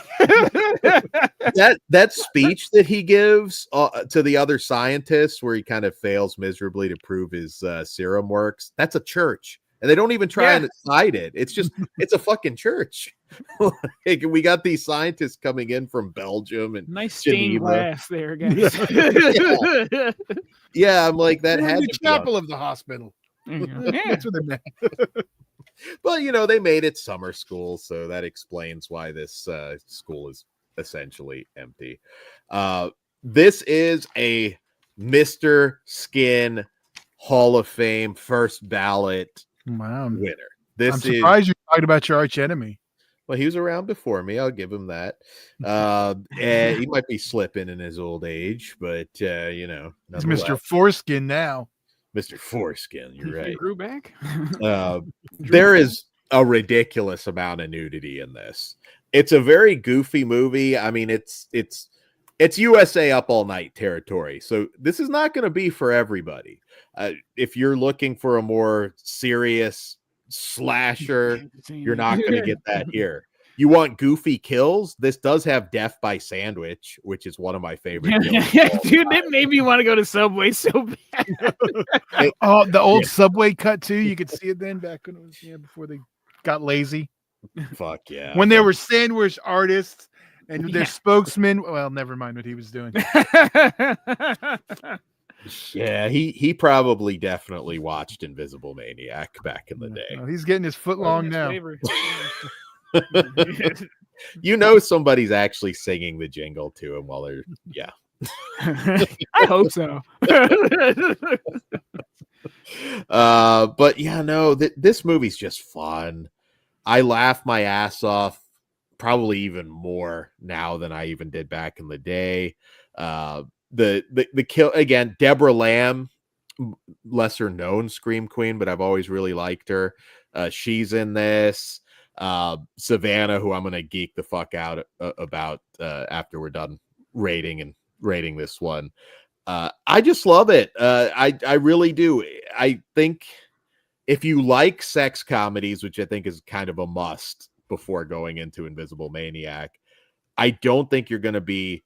that speech that he gives to the other scientists, where he kind of fails miserably to prove his serum works. That's a church, and they don't even try and hide it. It's just it's a fucking church. Like, we got these scientists coming in from Belgium and nice stained glass there, guys. Yeah, I'm like that. Had Had the to chapel of the hospital. That's what they meant. But they made it summer school, so that explains why this school is essentially empty. This is a Mr. Skin Hall of Fame first ballot winner. I'm surprised you talked about your arch enemy. Well, he was around before me. I'll give him that. And he might be slipping in his old age, but he's Mr. Foreskin now. Mr. Foreskin, you're right. He grew back. There is a ridiculous amount of nudity in this. It's a very goofy movie. I mean, it's USA Up All Night territory. So this is not going to be for everybody. If you're looking for a more serious slasher, you're not going to get that here. You want goofy kills? This does have Death by Sandwich, which is one of my favorite kills. Dude, it made me want to go to Subway so bad. The old Subway cut too. You could see it then back when it was before they got lazy. Fuck yeah. When they were sandwich artists and their spokesman. Well, never mind what he was doing. Yeah, he probably definitely watched Invisible Maniac back in the day. Oh, he's getting his foot long now. Somebody's actually singing the jingle to him while they're I hope so. But this movie's just fun. I laugh my ass off, probably even more now than I even did back in the day. The kill again, Deborah Lamb, lesser known Scream Queen, but I've always really liked her. She's in this. Savannah, who I'm gonna geek the fuck out about after we're done rating this one. I just love it. I really do. I think if you like sex comedies, which I think is kind of a must before going into Invisible Maniac, I don't think you're gonna be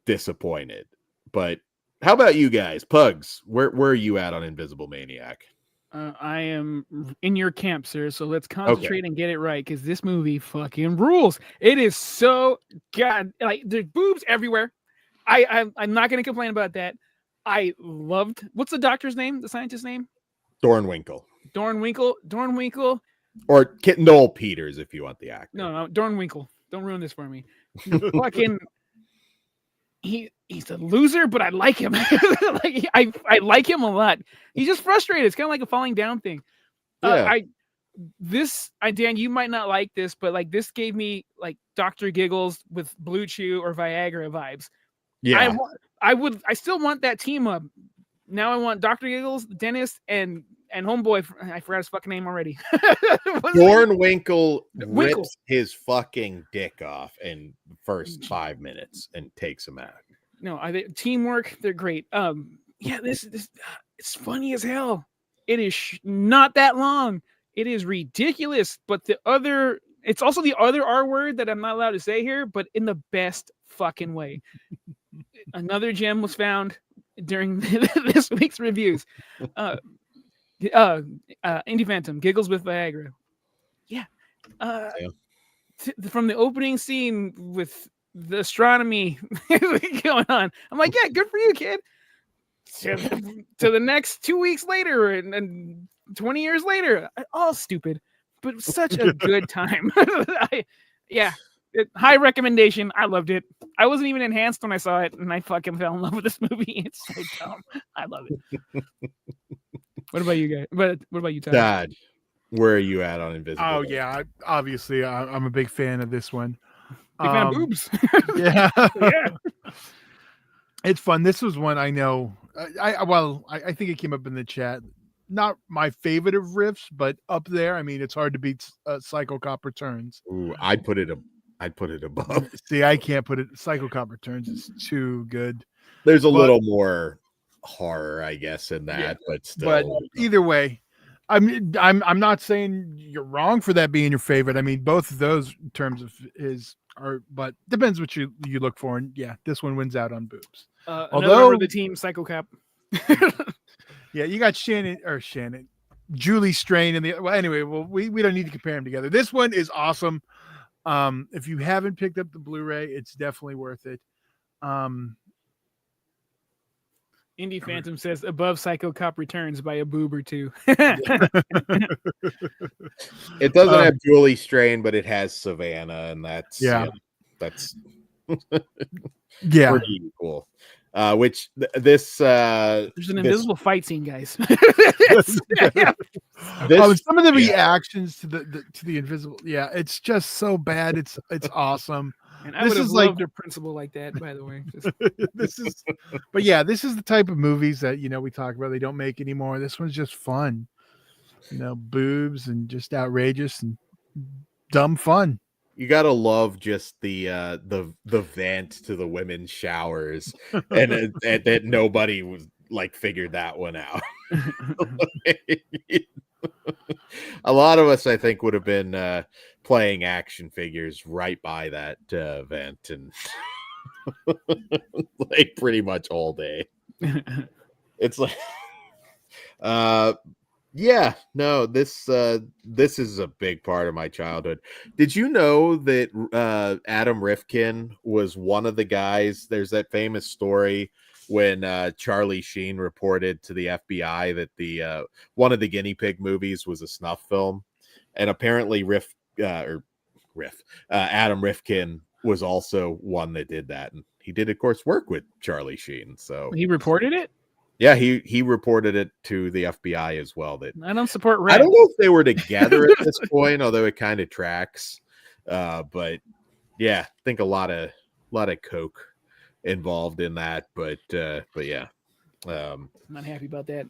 disappointed. But how about you guys? Pugs, where are you at on Invisible Maniac? I am in your camp, sir. So let's concentrate and get it right, because this movie fucking rules. It is so there's boobs everywhere. I'm not going to complain about that. I loved. What's the doctor's name? The scientist's name? Dornwinkle. Or Noel Peters, if you want the actor. No, Dornwinkle. Don't ruin this for me. Fucking. He's a loser, but I like him. I like him a lot. He's just frustrated. It's kind of like a falling down thing. Dan, you might not like this, but this gave me Dr. Giggles with Blue Chew or Viagra vibes. Yeah, I still want that team up. Now I want Dr. Giggles, Dennis, and homeboy. I forgot his fucking name already. Dornwinkle rips his fucking dick off in the first 5 minutes and takes him out. No, teamwork. They're great. This it's funny as hell. It is not that long. It is ridiculous. But it's also the other R word that I'm not allowed to say here, but in the best fucking way. Another gem was found during this week's reviews. Indie Phantom, Giggles with Viagra. Yeah. From the opening scene with the astronomy going on, I'm like, yeah, good for you, kid. To the next 2 weeks later and 20 years later, all stupid, but such a good time. High recommendation. I loved it. I wasn't even enhanced when I saw it, and I fucking fell in love with this movie. It's so dumb. I love it. What about you guys? What about you, Todd? Dad, where are you at on Invisible? Oh yeah, obviously I'm a big fan of this one. Big fan of boobs. Yeah. It's fun. This was one I know. I think it came up in the chat. Not my favorite of riffs, but up there. I mean, it's hard to beat Psycho Cop Returns. Ooh, I'd put it above. See, I can't put it. Psycho Cop Returns is too good. There's a little more horror, I guess, in that, but still. But either way, I'm not saying you're wrong for that being your favorite. I mean, both of those terms of his are, but depends what you look for. And yeah, this one wins out on boobs. Another member of the team, Psycho Cop. Yeah, you got Shannon, Julie Strain, and well, anyway, we don't need to compare them together. This one is awesome. If you haven't picked up the Blu-ray, it's definitely worth it. Indie Phantom says above Psycho Cop Returns by a boob or two. It doesn't have Julie Strain, but it has Savannah, and that's that's pretty cool. Which there's an invisible fight scene, guys. Some of the reactions to the invisible, it's just so bad. It's awesome. And I would have loved a principal like that, by the way. This is the type of movies that we talk about. They don't make anymore. This one's just fun, boobs and just outrageous and dumb fun. You gotta love just the vent to the women's showers, and that nobody was figured that one out. A lot of us, I think, would have been playing action figures right by that vent, and pretty much all day. It's like, this is a big part of my childhood. Did you know that Adam Rifkin was one of the guys? There's that famous story when Charlie Sheen reported to the FBI that the one of the guinea pig movies was a snuff film, and apparently Adam Rifkin was also one that did that, and he did, of course, work with Charlie Sheen. So he reported it. Yeah, he reported it to the FBI as well. That I don't support Red. I don't know if they were together at this point, although it kind of tracks. But yeah, I think a lot of coke involved in that. But yeah, I'm not happy about that.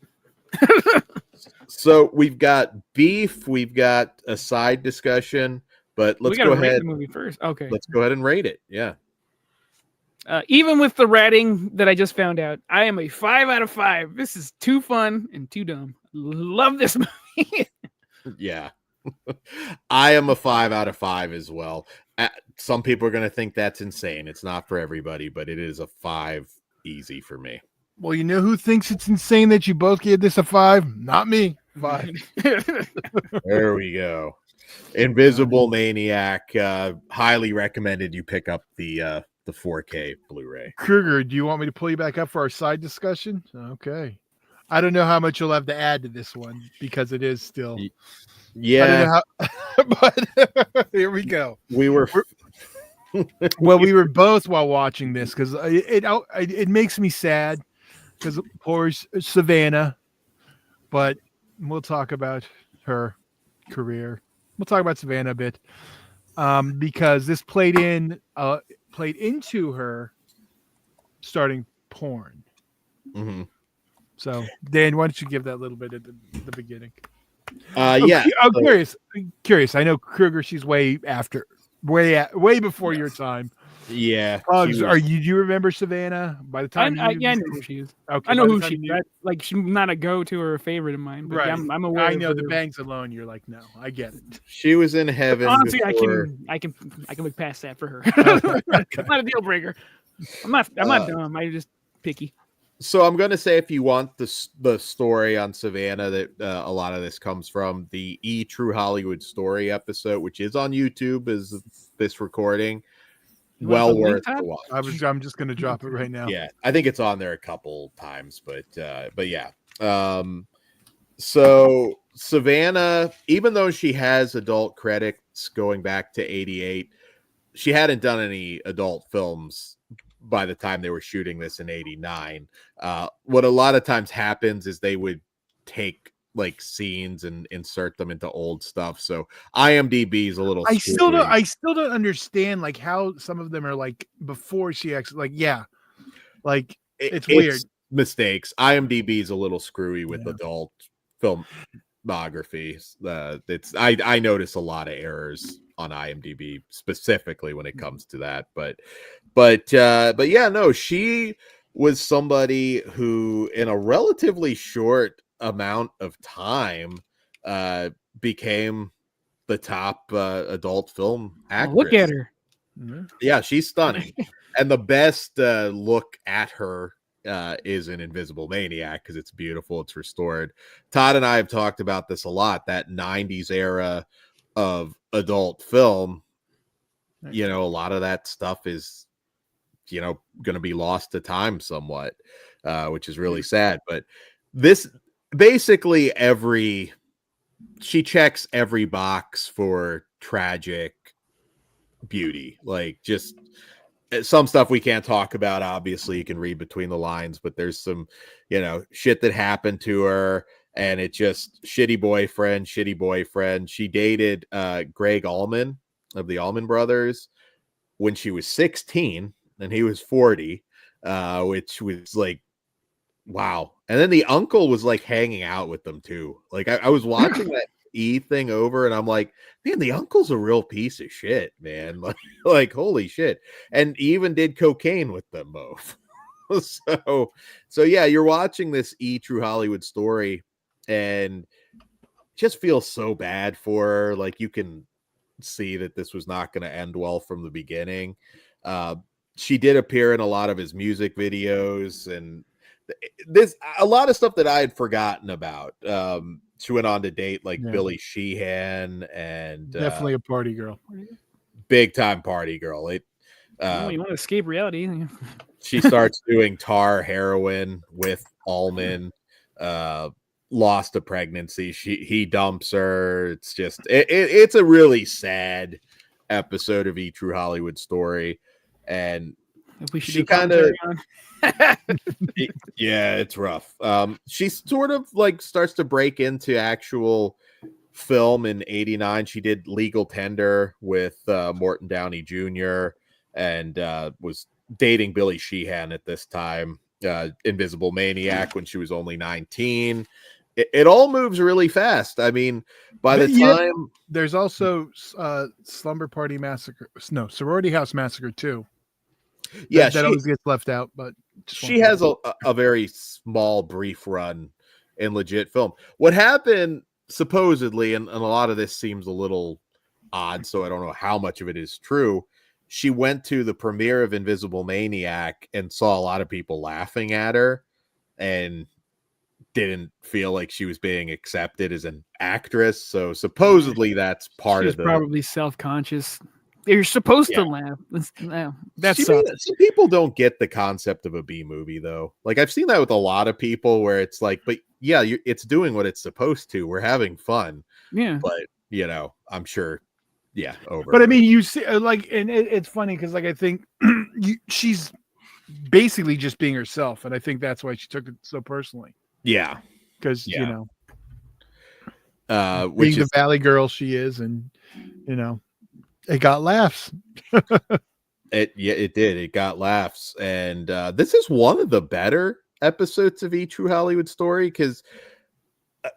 So we've got beef, we've got a side discussion, but let's go ahead. Rate the movie first. Okay, let's go ahead and rate it. Yeah. Even with the ratting that I just found out, I am a 5 out of 5. This is too fun and too dumb. Love this movie. Yeah. I am a 5 out of 5 as well. Some people are going to think that's insane. It's not for everybody, but it is a 5 easy for me. Well, you know who thinks it's insane that you both gave this a 5? Not me. 5. There we go. Invisible Maniac. Highly recommended you pick up the 4K Blu-ray. Kruger, do you want me to pull you back up for our side discussion? Okay. I don't know how much you'll have to add to this one because it is still. Yeah. But here we go. We were both while watching this because it makes me sad because poor Savannah, but we'll talk about her career. We'll talk about Savannah a bit because this played into her starting porn. Mm-hmm. So, Dan, why don't you give that a little bit at the beginning? Yeah. I'm curious. I know Kruger, she's way before your time. Yeah. Do you remember Savannah? By the time I know who she is. Okay, I know who she is. She's not a go-to or a favorite of mine. But right. Yeah, I'm aware. I know the bangs alone. You're like, no, I get it. She was in heaven. Honestly, before... I can look past that for her. It's not a deal breaker. I'm not dumb. I'm just picky. So I'm going to say, if you want the story on Savannah that a lot of this comes from, the True Hollywood Story episode, which is on YouTube, is this recording. Well worth the watch. I'm just going to drop it right now. Yeah, I think it's on there a couple times, but yeah. So Savannah, even though she has adult credits going back to 88, she hadn't done any adult films by the time they were shooting this in 89. What a lot of times happens is they would take scenes and insert them into old stuff. So IMDb is a little I still don't understand how some of them are before she actually it's weird. Mistakes. IMDb is a little screwy with adult filmography. I notice a lot of errors on IMDb specifically when it comes to that, but yeah, no, she was somebody who, in a relatively short amount of time, became the top adult film actress. Look at her. Yeah, she's stunning. And the best look at her is in Invisible Maniac because it's beautiful. It's restored. Todd and I have talked about this a lot, that 90s era of adult film. You know, a lot of that stuff is, you know, going to be lost to time somewhat, which is really sad. But this basically she checks every box for tragic beauty. Like, just some stuff we can't talk about. Obviously, you can read between the lines, but there's some, you know, shit that happened to her, and it just shitty boyfriend. She dated Greg Allman of the Allman Brothers when she was 16 and he was 40, which was like, wow. And then the uncle was like hanging out with them too. Like, I was watching that thing over, and I'm like, man, the uncle's a real piece of shit, man. Like holy shit. And even did cocaine with them both. so yeah, you're watching this True Hollywood Story and just feels so bad for her. Like, you can see that this was not going to end well from the beginning. She did appear in a lot of his music videos, and a lot of stuff that I had forgotten about. She went on to date like Billy Sheehan, and definitely a party girl, big time party girl. You want to escape reality. She starts doing tar heroin with Allman, lost a pregnancy. He dumps her. It's just, it's a really sad episode of True Hollywood Story. And she kind of, yeah, it's rough. She sort of like starts to break into actual film in '89. She did Legal Tender with Morton Downey Jr. and was dating Billy Sheehan at this time. Invisible Maniac when she was only 19. It all moves really fast. I mean, by the time there's also Slumber Party Massacre, no, Sorority House Massacre 2. Yeah, that always gets left out, but she has a very small, brief run in legit film. What happened supposedly, and a lot of this seems a little odd, so I don't know how much of it is true. She went to the premiere of Invisible Maniac and saw a lot of people laughing at her and didn't feel like she was being accepted as an actress. So supposedly that's part of the... probably self-conscious. You're supposed to laugh. That's some people don't get the concept of a B movie, though. Like, I've seen that with a lot of people where it's like, but yeah, it's doing what it's supposed to. We're having fun. Yeah. But, you know, I'm sure... Yeah, over. But I mean, you see, like, and it's funny because, like, I think she's basically just being herself, and I think that's why she took it so personally. Yeah, because you know, which being the Valley girl she is, and you know, it got laughs. It did. It got laughs, and this is one of the better episodes of True Hollywood Story because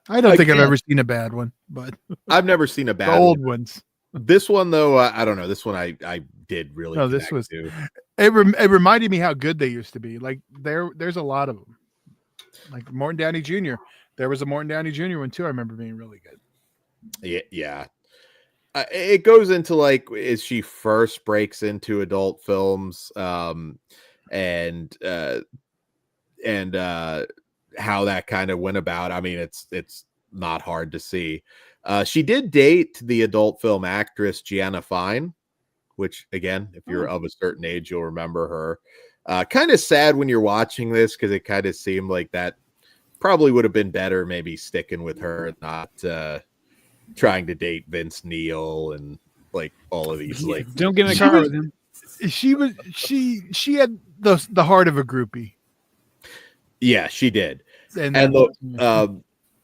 I don't think I've ever seen a bad one, but I've never seen a bad the old ones. This one, though, I don't know. This one I did really. No, this was. It reminded me how good they used to be. Like there's a lot of them. Like Morton Downey Jr. There was a Morton Downey Jr. one too. I remember being really good. Yeah. It goes into like as she first breaks into adult films, and how that kind of went about. I mean, it's not hard to see. She did date the adult film actress Gianna Fine, which, again, if you're of a certain age, you'll remember her. Kind of sad when you're watching this because it kind of seemed like that probably would have been better maybe sticking with her and not trying to date Vince Neil and like all of these. Like, don't get in the car with him. She had the heart of a groupie. Yeah, she did. And look,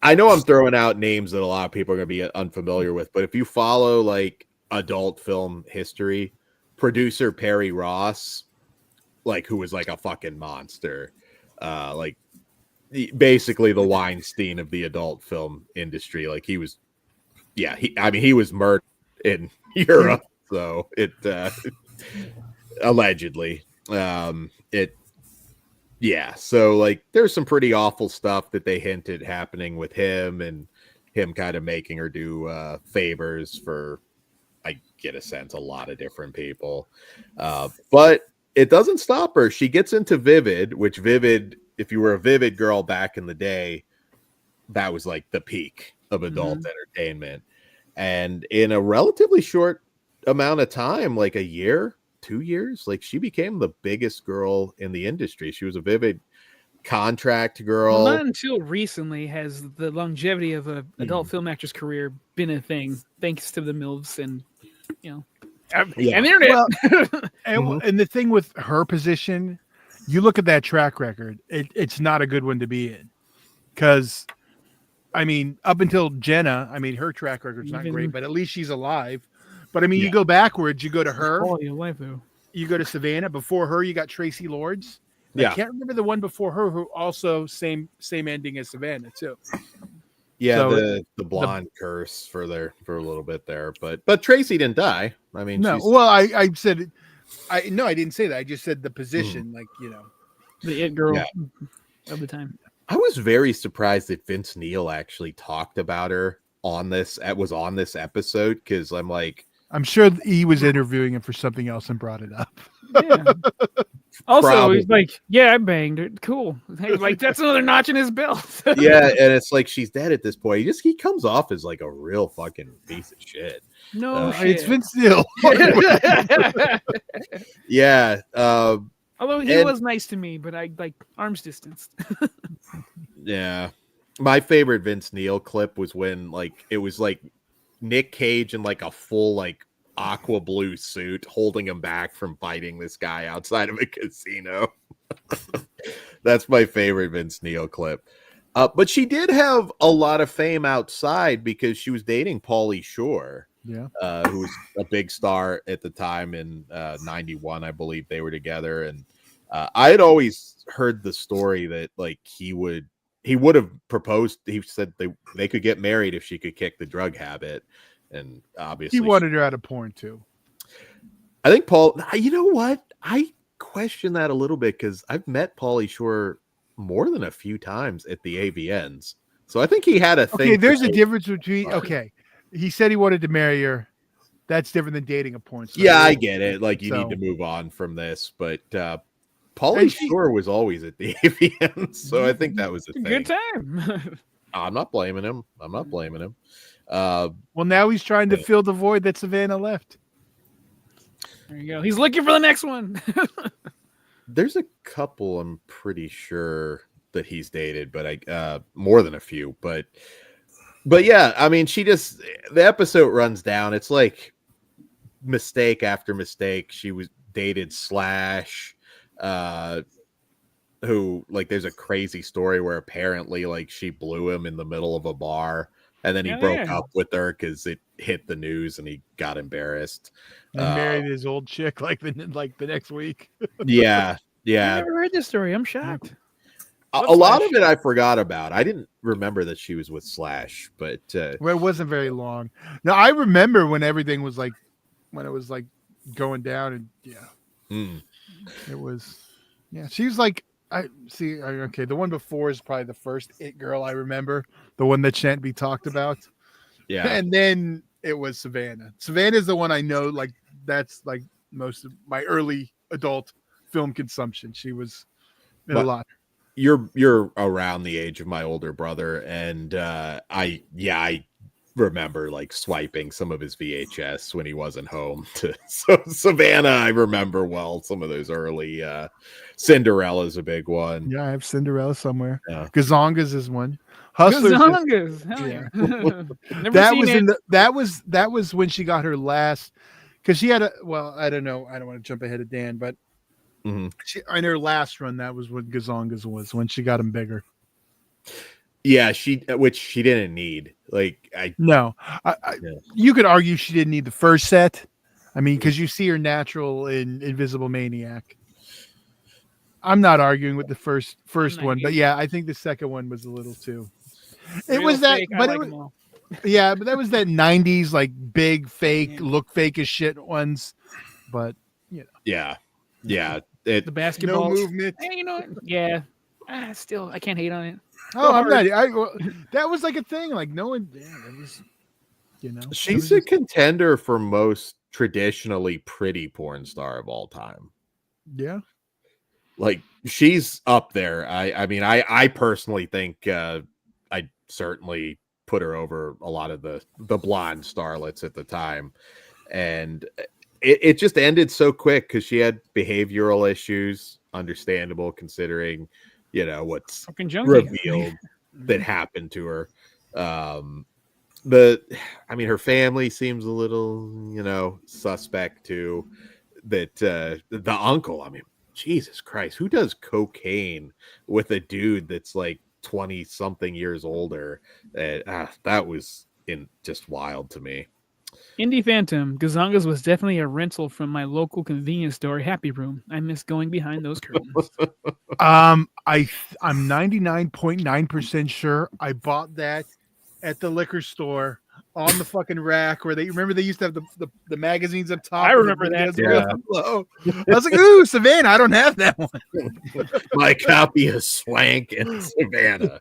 I know I'm throwing out names that a lot of people are going to be unfamiliar with, but if you follow like adult film history, producer Perry Ross, like who was like a fucking monster, like basically the Weinstein of the adult film industry. Like he was, he was murdered in Europe, so it allegedly, Yeah, so like there's some pretty awful stuff that they hinted happening with him, and him kind of making her do favors for, I get a sense, a lot of different people. But it doesn't stop her. She gets into Vivid, which Vivid, if you were a Vivid girl back in the day, that was like the peak of adult entertainment. And in a relatively short amount of time, like a year, 2 years, like she became the biggest girl in the industry. She was a Vivid contract girl. Well, not until recently has the longevity of an adult film actor's career been a thing, thanks to the MILFs and and the internet. Well, and the thing with her position, you look at that track record, it's not a good one to be in. Because, I mean, up until Jenna, I mean, her track record's not great, but at least she's alive. But I mean, you go backwards, you go to her, you go to Savannah. Before her, you got Tracy Lords. I can't remember the one before her who also same ending as Savannah too. Yeah, so the blonde curse for a little bit there, but Tracy didn't die. I mean, no. Well, I said I didn't say that. I just said the position, like the it girl of the time. I was very surprised that Vince Neil actually talked about her on this episode, because I'm sure he was interviewing him for something else and brought it up. Yeah. Also, he's like, "Yeah, I banged her. Cool." Like that's another notch in his belt. Yeah, and it's like she's dead at this point. He comes off as like a real fucking piece of shit. No, it's Vince Neil. Yeah. Although he was nice to me, but I like arm's distance. Yeah, my favorite Vince Neil clip was when it was like Nick Cage in like a full like aqua blue suit holding him back from fighting this guy outside of a casino. That's my favorite Vince Neil clip. But she did have a lot of fame outside because she was dating Pauly Shore, who was a big star at the time in 91, I believe they were together. And I had always heard the story that like he would have proposed. He said they could get married if she could kick the drug habit. And obviously he wanted her out of porn too. I think Paul, you know what? I question that a little bit because I've met Pauly Shore more than a few times at the AVNs. So I think he had a thing. Okay, there's a difference between, he said he wanted to marry her. That's different than dating a porn star. Yeah, I get it. Like you need to move on from this, but Pauly Shore was always at the AVNs. So I think that was a thing. Good time. I'm not blaming him. Well, now he's trying to fill the void that Savannah left. There you go. He's looking for the next one. There's a couple I'm pretty sure that he's dated, but more than a few. But yeah, I mean, the episode runs down. It's like mistake after mistake. She was dated Slash, who like there's a crazy story where apparently like she blew him in the middle of a bar. And then he broke up with her because it hit the news and he got embarrassed. And married his old chick like the next week. Yeah. I never heard this story. I'm shocked. A lot of it I forgot about. I didn't remember that she was with Slash, but well, it wasn't very long. No, I remember when everything was like when it was like going down, and it was she was like. I see. Okay, the one before is probably the first it girl I remember, the one that shan't be talked about. Yeah, and then it was Savannah. Savannah is the one I know. Like that's like most of my early adult film consumption. She was in a lot. You're around the age of my older brother, and I remember like swiping some of his VHS when he wasn't home. So Savannah, I remember well some of those early. Cinderella's a big one. Yeah, I have Cinderella somewhere. Yeah. Gazongas is one. Hustlers. That was when she got her last, because she had I don't know. I don't want to jump ahead of Dan, but she in her last run, that was what Gazongas was when she got him bigger. Yeah, which she didn't need. You could argue she didn't need the first set. I mean, because you see her natural in Invisible Maniac. I'm not arguing with the first one, but yeah, I think the second one was a little too. It was that, but it was, but that was that '90s like big fake look fake as shit ones. But yeah. it The basketball No movement. Hey, you know what? Yeah. Still, I can't hate on it. Oh, I'm not. That was like a thing. Like no one. Yeah, that was. You know, she's a contender for most traditionally pretty porn star of all time. Yeah. Like she's up there. I mean, I personally think I certainly put her over a lot of the blonde starlets at the time, and it just ended so quick because she had behavioral issues. Understandable considering, what's Fucking junkie. revealed that happened to her. But I mean, her family seems a little, suspect too. That the uncle, I mean, Jesus Christ, who does cocaine with a dude that's like 20 something years older? That was just wild to me. Indie Phantom, Gazangas was definitely a rental from my local convenience store, Happy Room. I miss going behind those curtains. I'm 99.9% sure I bought that at the liquor store on the fucking rack where they used to have the magazines up top. I remember that. Low. I was like, ooh, Savannah, I don't have that one. My copy of Swank and Savannah.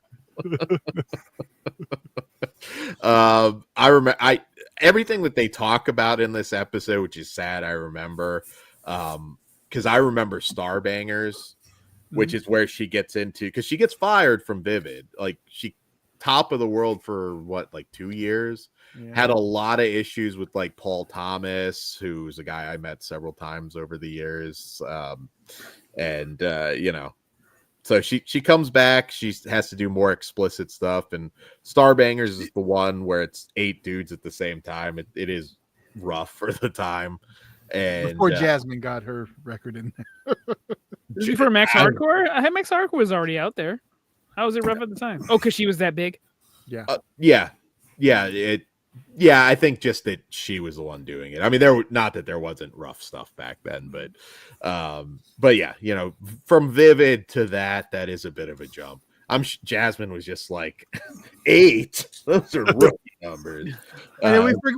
I remember everything that they talk about in this episode, which is sad. I remember because I remember Star Bangers, which is where she gets into, because she gets fired from Vivid. Like she top of the world for like 2 years. Yeah. Had a lot of issues with like Paul Thomas, who's a guy I met several times over the years. So she comes back. She has to do more explicit stuff, and Star Bangers is the one where it's 8 dudes at the same time. It is rough for the time. And before Jasmine got her record in there. This is before Max Hardcore? I had Max Hardcore was already out there. How was it rough at the time? Oh, because she was that big? Yeah. Yeah, I think just that she was the one doing it. I mean, not that there wasn't rough stuff back then, but yeah, from Vivid to that is a bit of a jump. Jasmine was just like 8. Those are rookie numbers.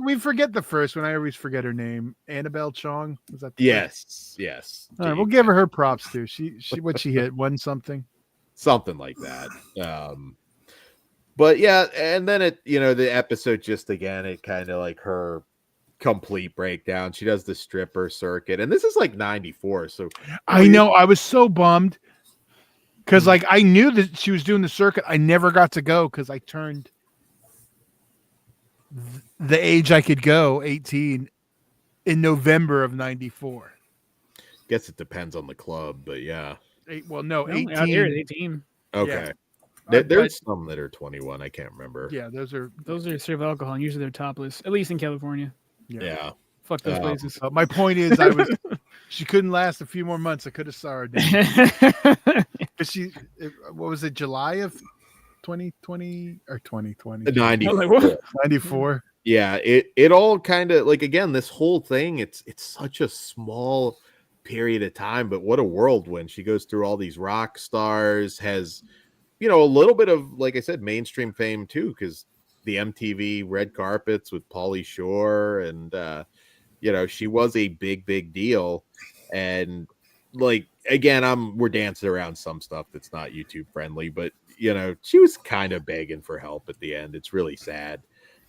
We forget the first one. I always forget her name. Annabelle Chong. Was that? Yes. All right, we'll give her props too. She what she hit 1 something like that. But yeah, and then the episode just again, it kind of like her complete breakdown. She does the stripper circuit, and this is like 94. So I know I was so bummed because like I knew that she was doing the circuit. I never got to go because I turned the age I could go, 18, in November of 94. Guess it depends on the club, but yeah. 18. Out here, 18. Okay. Yeah. There's some that are 21. I can't remember. Yeah, those are serve alcohol, and usually they're topless. At least in California. Yeah. Fuck those places. My point is, she couldn't last a few more months. I could have saw her. But what was it? July of 2020 or 2020? 94. Yeah, it all kind of like, again, this whole thing. It's such a small period of time, but what a whirlwind. She goes through all these rock stars, has a little bit of, like I said, mainstream fame too, because the MTV red carpets with Pauly Shore, and she was a big deal. And like, again, we're dancing around some stuff that's not YouTube friendly, but she was kind of begging for help at the end. It's really sad.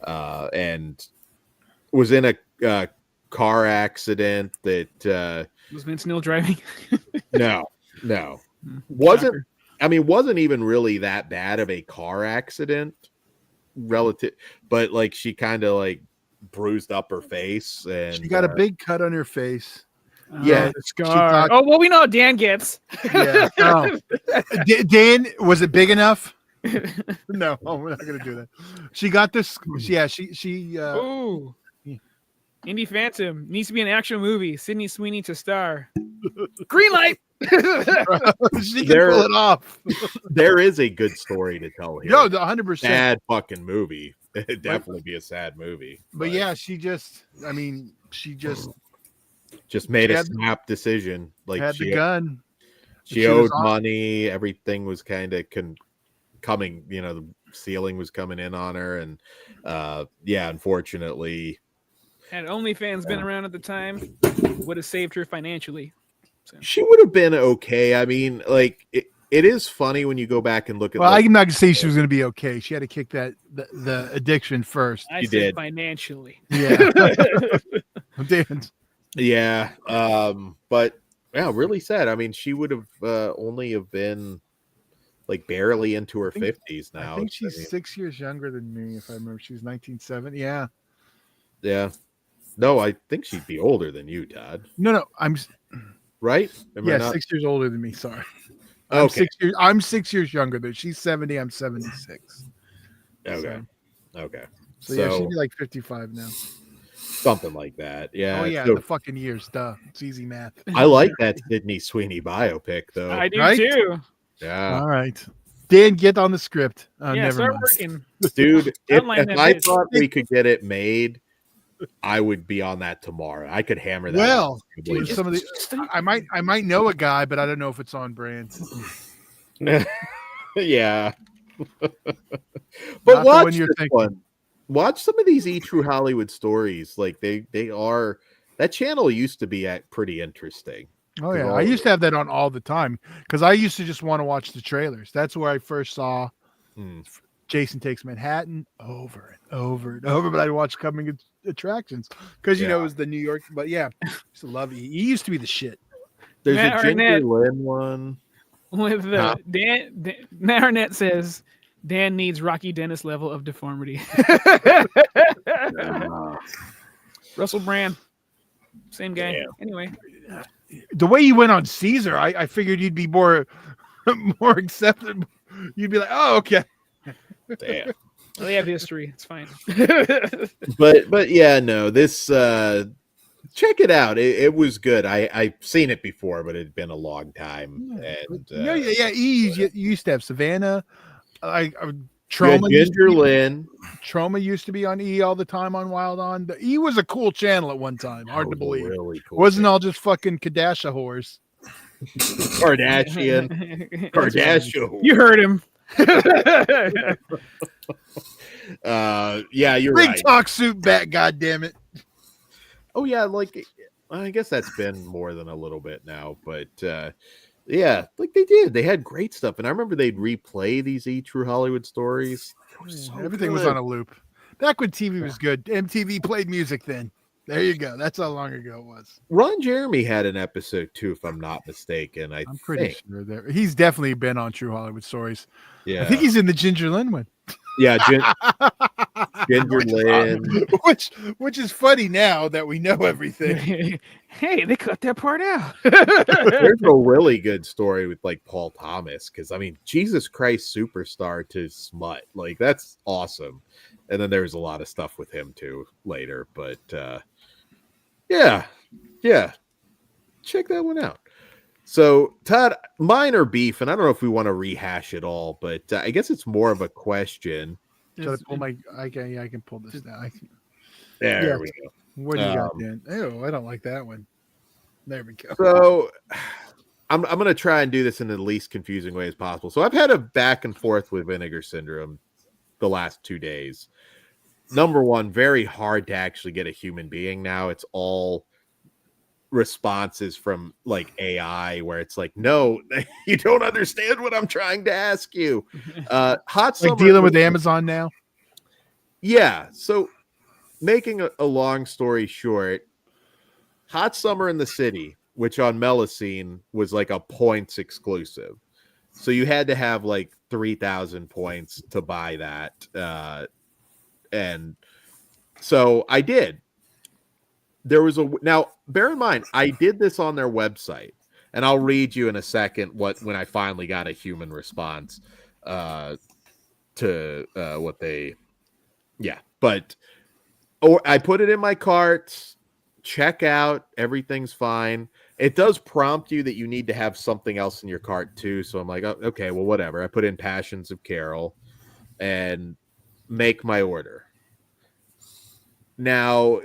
And was in a car accident that was Vince Neil driving? No. Wasn't even really that bad of a car accident relative, but like she kind of like bruised up her face, and she got a big cut on her face. Yeah, the scar. We know how Dan gets. Yeah. Oh. Dan, was it big enough? No, we're not gonna do that. She got this. Yeah, she. Ooh. Indie Phantom needs to be an action movie. Sydney Sweeney to star. Green light. She can pull it off. There is a good story to tell here. No, 100%. Sad fucking movie. It'd definitely be a sad movie. But yeah, she just made a snap decision. Like, had the gun. She owed money. Everything was kind of coming. The ceiling was coming in on her, and unfortunately. Had OnlyFans been around at the time, would have saved her financially. So. She would have been okay. I mean, like it is funny when you go back and look at. Well, like, I'm not gonna say she was gonna be okay. She had to kick the addiction first. I You said did. financially. Yeah. Damn. Yeah. But yeah, really sad. I mean, she would have only have been like barely into her 50s now. I think she's 6 years younger than me, if I remember. She was 1970. Yeah. Yeah. No, I think she'd be older than you, Todd. No, Right? Am I yeah, not? 6 years older than me. Sorry. I'm Okay. I'm 6 years younger than she's 70. I'm 76. Okay. Okay. So yeah, she'd be like 55 now. Something like that. Yeah. Oh yeah, So the fucking years. Duh. It's easy math. I like that Sydney Sweeney biopic, though. I do Right? too. Yeah. All right. Dan, get on the script. Yeah, Never start mind. working. Dude, if Outline that I bitch. thought we could get it made, I would be on that tomorrow. I could hammer that. Well, out. Dude, some of the I might know a guy, but I don't know if it's on brand. Yeah. But Not the watch one you're this thinking. one. Watch some of these True Hollywood stories. Like they are. That channel used to be pretty interesting. Oh yeah, I used to have that on all the time because I used to just want to watch the trailers. That's where I first saw Jason Takes Manhattan over and over and over. But I'd watch Coming Attractions because you know it was the New York. But yeah, I used to love it. He used to be the shit. There's Matt a Ginger Arnett. Lynn one. With Dan Matt Arnett says Dan needs Rocky Dennis level of deformity. Russell Brand, same guy. Damn. Anyway, The way you went on Caesar, I figured you'd be more accepted. You'd be like, oh okay. Damn. well, they have history. It's fine. But yeah, no, this check it out. It was good. I've seen it before, but it'd been a long time. And Yeah. You used to have Savannah. Trauma. Ginger Lynn. Trauma used to be on E all the time on Wild On. The E was a cool channel at one time. Hard to believe. Really cool. Wasn't all just fucking Kardashian whores. Kardashian. You heard him. Yeah, you're Big right. talk suit back, god damn it. Oh yeah, like I guess that's been more than a little bit now, but yeah, like they did. They had great stuff, and I remember they'd replay these True Hollywood stories. Everything was on a loop. Back when TV was good, MTV played music then. There you go. That's how long ago it was. Ron Jeremy had an episode too, if I'm not mistaken. I'm pretty sure there. He's definitely been on True Hollywood Stories. Yeah, I think he's in the Ginger Lynn one. Yeah, Ginger Lynn. Which is funny now that we know everything. Hey, they cut that part out. There's a really good story with like Paul Thomas, because I mean, Jesus Christ Superstar to smut, like that's awesome. And then there's a lot of stuff with him too later, but yeah, check that one out. So Todd, mine are beef, and I don't know if we want to rehash it all, but I guess it's more of a question. Should I pull I can pull this down. There we go. What do you got, Dan? Ew, I don't like that one. There we go. So I'm going to try and do this in the least confusing way as possible. So I've had a back and forth with Vinegar Syndrome the last 2 days. Number one, very hard to actually get a human being now. It's all responses from like AI where it's like, no, you don't understand what I'm trying to ask you. Hot summer, like dealing with Amazon now. Yeah. So making a long story short, Hot Summer in the City, which on Melusine was like a points exclusive. So you had to have like 3,000 points to buy that. And so I did. Now bear in mind, I did this on their website, and I'll read you in a second when I finally got a human response to what they, but I put it in my cart, check out, everything's fine. It does prompt you that you need to have something else in your cart too. So I'm like, oh, okay, well, whatever. I put in Passions of Carol and make my order. Now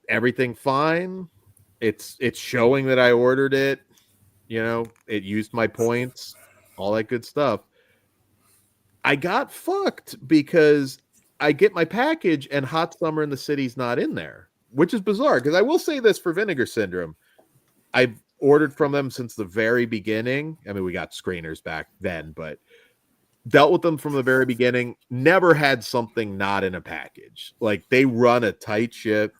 everything fine. It's showing that I ordered it. You know, it used my points, all that good stuff. I got fucked because I get my package and Hot Summer in the City's not in there, which is bizarre. Because I will say this for Vinegar Syndrome, ordered from them since the very beginning. I mean, we got screeners back then, but dealt with them from the very beginning. Never had something not in a package. Like, they run a tight ship,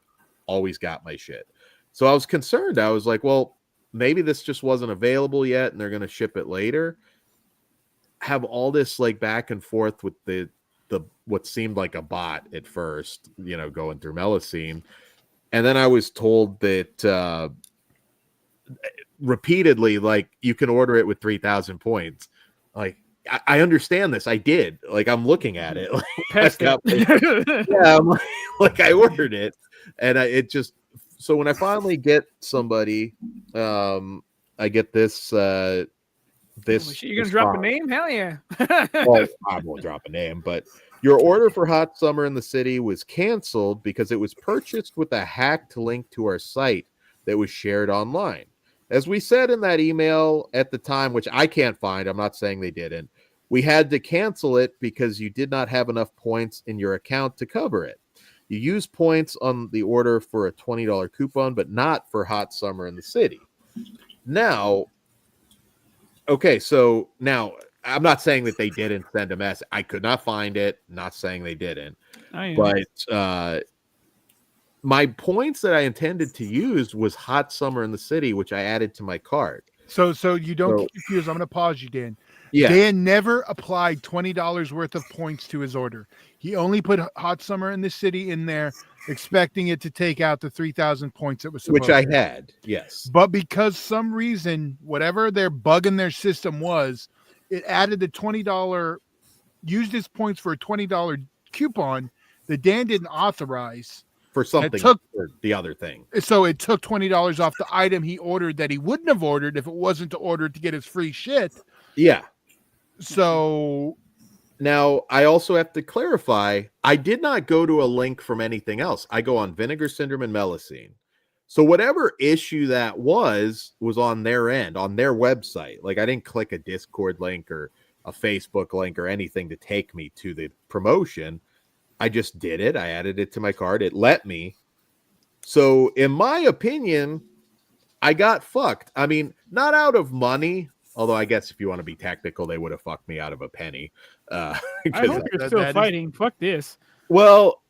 always got my shit. So I was concerned. I was like, well, maybe this just wasn't available yet and they're going to ship it later. Have all this like back and forth with the what seemed like a bot at first, you know, going through Melusine. And then I was told that repeatedly, like, you can order it with 3,000 points. Like, I understand this. I did. Like, I'm looking at it. I'm like, I ordered it. And it just, so when I finally get somebody, I get this, you're gonna drop a name? Hell yeah. Well, I won't drop a name, but your order for Hot Summer in the City was canceled because it was purchased with a hacked link to our site that was shared online. As we said in that email at the time, which I can't find, I'm not saying they didn't, we had to cancel it because you did not have enough points in your account to cover it. You use points on the order for a $20 coupon, but not for Hot Summer in the City. Now, okay, so now I'm not saying that they didn't send a message. I could not find it. Not saying they didn't. But my points that I intended to use was Hot Summer in the City, which I added to my cart. So you don't get confused. I'm going to pause you, Dan. Yeah. Dan never applied $20 worth of points to his order. He only put Hot Summer in the City in there, expecting it to take out the 3,000 points it was supposed which I to. had, yes. But because some reason, whatever their bug in their system was, it added the $20, used his points for a $20 coupon that Dan didn't authorize. For something for the other thing. So it took $20 off the item he ordered that he wouldn't have ordered if it wasn't ordered to get his free shit. Yeah. So now I also have to clarify, I did not go to a link from anything else. I go on Vinegar Syndrome and Melusine. So whatever issue that was on their end, on their website. Like, I didn't click a Discord link or a Facebook link or anything to take me to the promotion. I just did it. I added it to my card. It let me. So in my opinion, I got fucked. I mean, not out of money, although I guess if you want to be technical, they would have fucked me out of a penny. I hope you're still fighting. Fuck this. Well,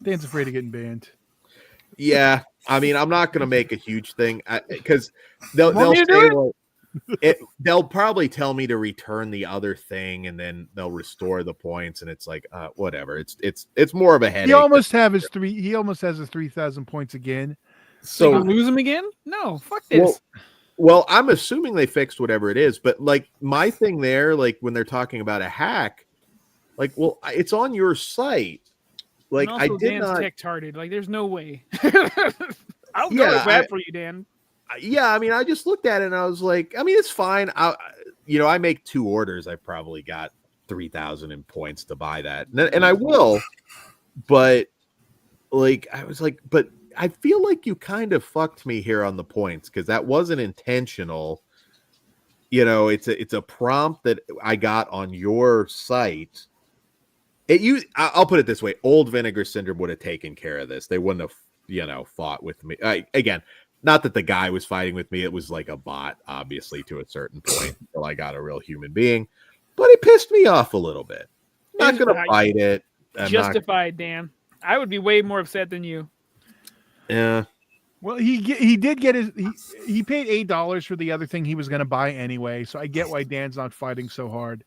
Dan's afraid of getting banned. Yeah, I mean, I'm not going to make a huge thing because they'll say, well, they'll probably tell me to return the other thing and then they'll restore the points, and it's like whatever. It's more of a headache. He almost has his 3,000 points again. So lose him again? No, fuck this. Well, I'm assuming they fixed whatever it is, but like my thing there, like when they're talking about a hack, like, well, it's on your site. Like, I did Dan's not. tech-tarded. Like, there's no way. I'll go to bat for you, Dan. Yeah, I mean, I just looked at it and I was like, I mean, it's fine. I make 2 orders. I probably got 3,000 in points to buy that, and I will. But like, I was like, but I feel like you kind of fucked me here on the points because that wasn't intentional. You know, it's a prompt that I got on your site. I'll put it this way: old Vinegar Syndrome would have taken care of this. They wouldn't have, fought with me. Again, not that the guy was fighting with me. It was like a bot, obviously, to a certain point until I got a real human being. But it pissed me off a little bit. Not going to fight it. Justified, Dan. I would be way more upset than you. Yeah. Well, he did get he paid $8 for the other thing he was going to buy anyway. So I get why Dan's not fighting so hard.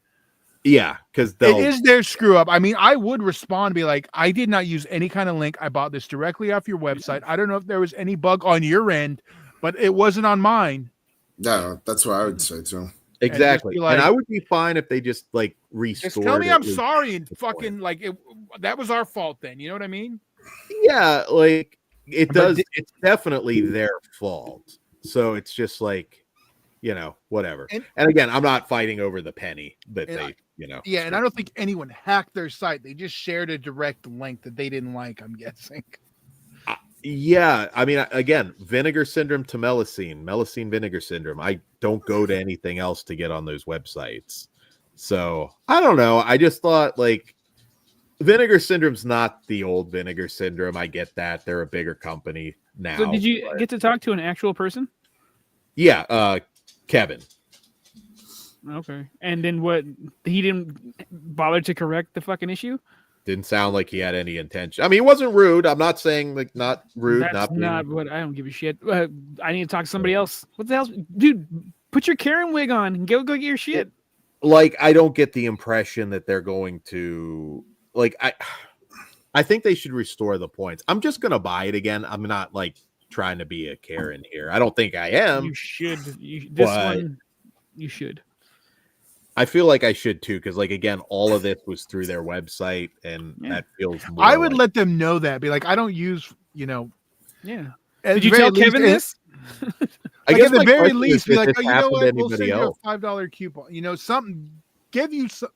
Yeah, because it is their screw up. I mean, I would respond, be like, I did not use any kind of link. I bought this directly off your website. I don't know if there was any bug on your end, but it wasn't on mine. No, that's what I would say too. Exactly. And I would be fine if they just like restored. Just tell me I'm sorry and fucking like that was our fault then. You know what I mean? Yeah, like it's definitely their fault. So it's just like, whatever. And again, I'm not fighting over the penny that they. Yeah, and I don't think anyone hacked their site. They just shared a direct link that they didn't like, I'm guessing. Yeah, I mean, again, Vinegar Syndrome to Melusine Vinegar Syndrome. I don't go to anything else to get on those websites. So, I don't know. I just thought, like, Vinegar Syndrome's not the old Vinegar Syndrome. I get that. They're a bigger company now. So did you get to talk to an actual person? Yeah, Kevin. Okay. And then what? He didn't bother to correct the fucking issue? Didn't sound like he had any intention. I mean, he wasn't rude. I'm not saying like not rude. That's not not what I don't give a shit. I need to talk to somebody else. What the hell, dude? Put your Karen wig on and go get your shit. Like, I don't get the impression that they're going to like. I think they should restore the points. I'm just gonna buy it again. I'm not like trying to be a Karen here. I don't think I am. You should. You should. I feel like I should too, because like again, all of this was through their website, and that feels. More I would like... let them know that. Be like, I don't use, Yeah. Did you tell Kevin this? I guess at the very question least, is, be like, this oh, you know happened to what? We'll send anybody you else? a $5 coupon. Something. Give you some.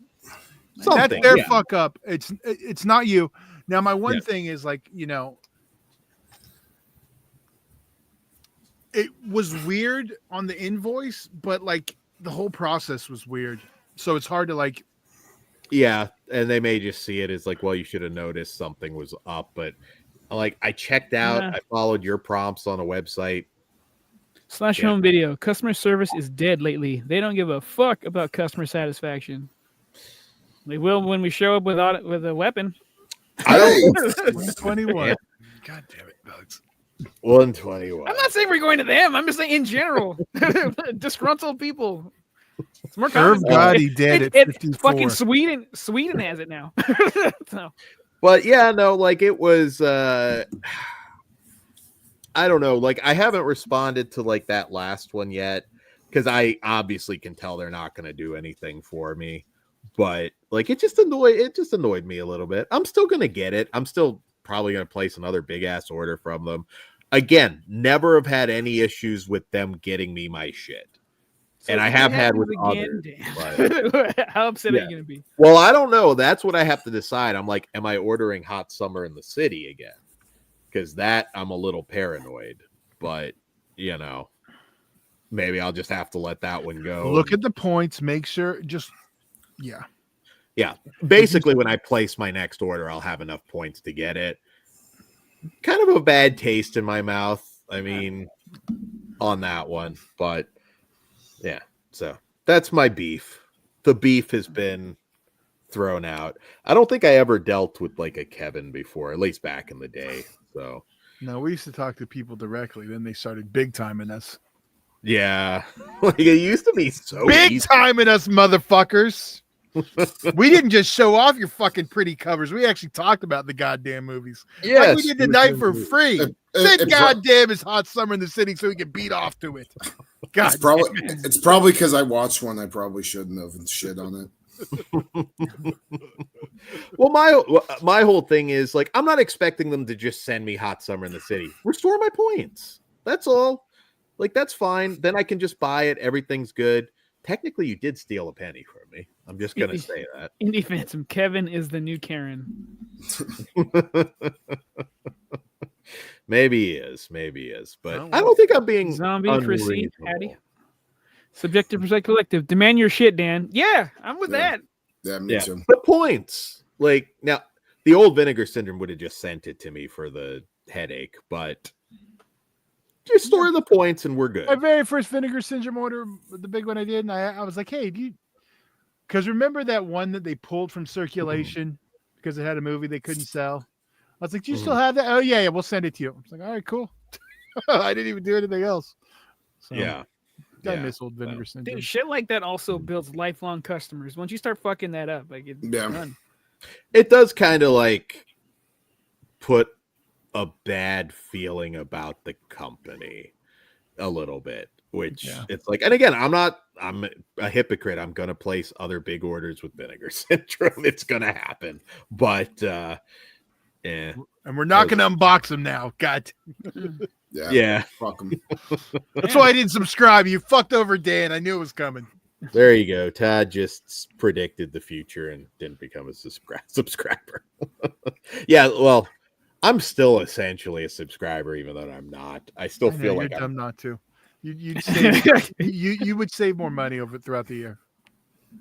Something, That's their yeah. fuck up. It's not you. Now, my one thing is like, it was weird on the invoice, but like the whole process was weird. So it's hard to like. Yeah, and they may just see it as like, well, you should have noticed something was up, but like I checked out, I followed your prompts on a website. / home video. Customer service is dead lately. They don't give a fuck about customer satisfaction. They will when we show up with a weapon. I don't. 121. God damn it, Bugs. 121. I'm not saying we're going to them. I'm just saying in general, disgruntled people. It's more common. God, he dead at 54. Fucking Sweden has it now. So. But yeah, no, like it was. I don't know. Like I haven't responded to like that last one yet because I obviously can tell they're not going to do anything for me. But like it just annoyed me a little bit. I'm still gonna get it. I'm still probably gonna place another big ass order from them. Again, never have had any issues with them getting me my shit. So and I have had with others. But, how upset are you gonna be? Well, I don't know. That's what I have to decide. I'm like, am I ordering Hot Summer in the City again? Because that I'm a little paranoid. But maybe I'll just have to let that one go. Look at the points. Make sure Yeah. Basically, when I place my next order, I'll have enough points to get it. Kind of a bad taste in my mouth. I mean, on that one. But yeah. So that's my beef. The beef has been thrown out. I don't think I ever dealt with like a Kevin before, at least back in the day. So no, we used to talk to people directly. Then they started big timing us. Yeah. Like it used to be so big timing us, motherfuckers. We didn't just show off your fucking pretty covers. We actually talked about the goddamn movies. Yeah, like we did tonight for free. Said goddamn it's Hot Summer in the City so we can beat off to it. God, it's probably because I watched one I probably shouldn't have and shit on it. Well, my whole thing is like I'm not expecting them to just send me Hot Summer in the City. Restore my points. That's all. Like that's fine. Then I can just buy it. Everything's good. Technically, you did steal a penny from me. I'm just gonna say that. Indie Phantom, Kevin is the new Karen. Maybe he is, but I don't think I'm being zombie proceed, Patty. Subjective versus collective. Demand your shit, Dan. Yeah, I'm with that. Yeah, me too. The points, like now, the old Vinegar Syndrome would have just sent it to me for the headache, but. Just store the points and we're good. My very first Vinegar Syndrome order, the big one I did, and I was like, hey, because remember that one that they pulled from circulation because it had a movie they couldn't sell? I was like, do you still have that? Oh, yeah, we'll send it to you. I was like, all right, cool. I didn't even do anything else. So, I miss old Vinegar Syndrome. Dude, shit like that also builds lifelong customers. Once you start fucking that up, like it's done. It does kind of like put a bad feeling about the company a little bit, which it's like, and again, I'm a hypocrite. I'm going to place other big orders with Vinegar Syndrome. It's going to happen, but and we're not going to unbox them now. God. Yeah. Fuck them. That's why I didn't subscribe. You fucked over Dan. I knew it was coming. There you go. Todd just predicted the future and didn't become a subscriber. Yeah. Well, I'm still essentially a subscriber, even though I'm not. I still feel like I'm not to. You would save more money throughout the year.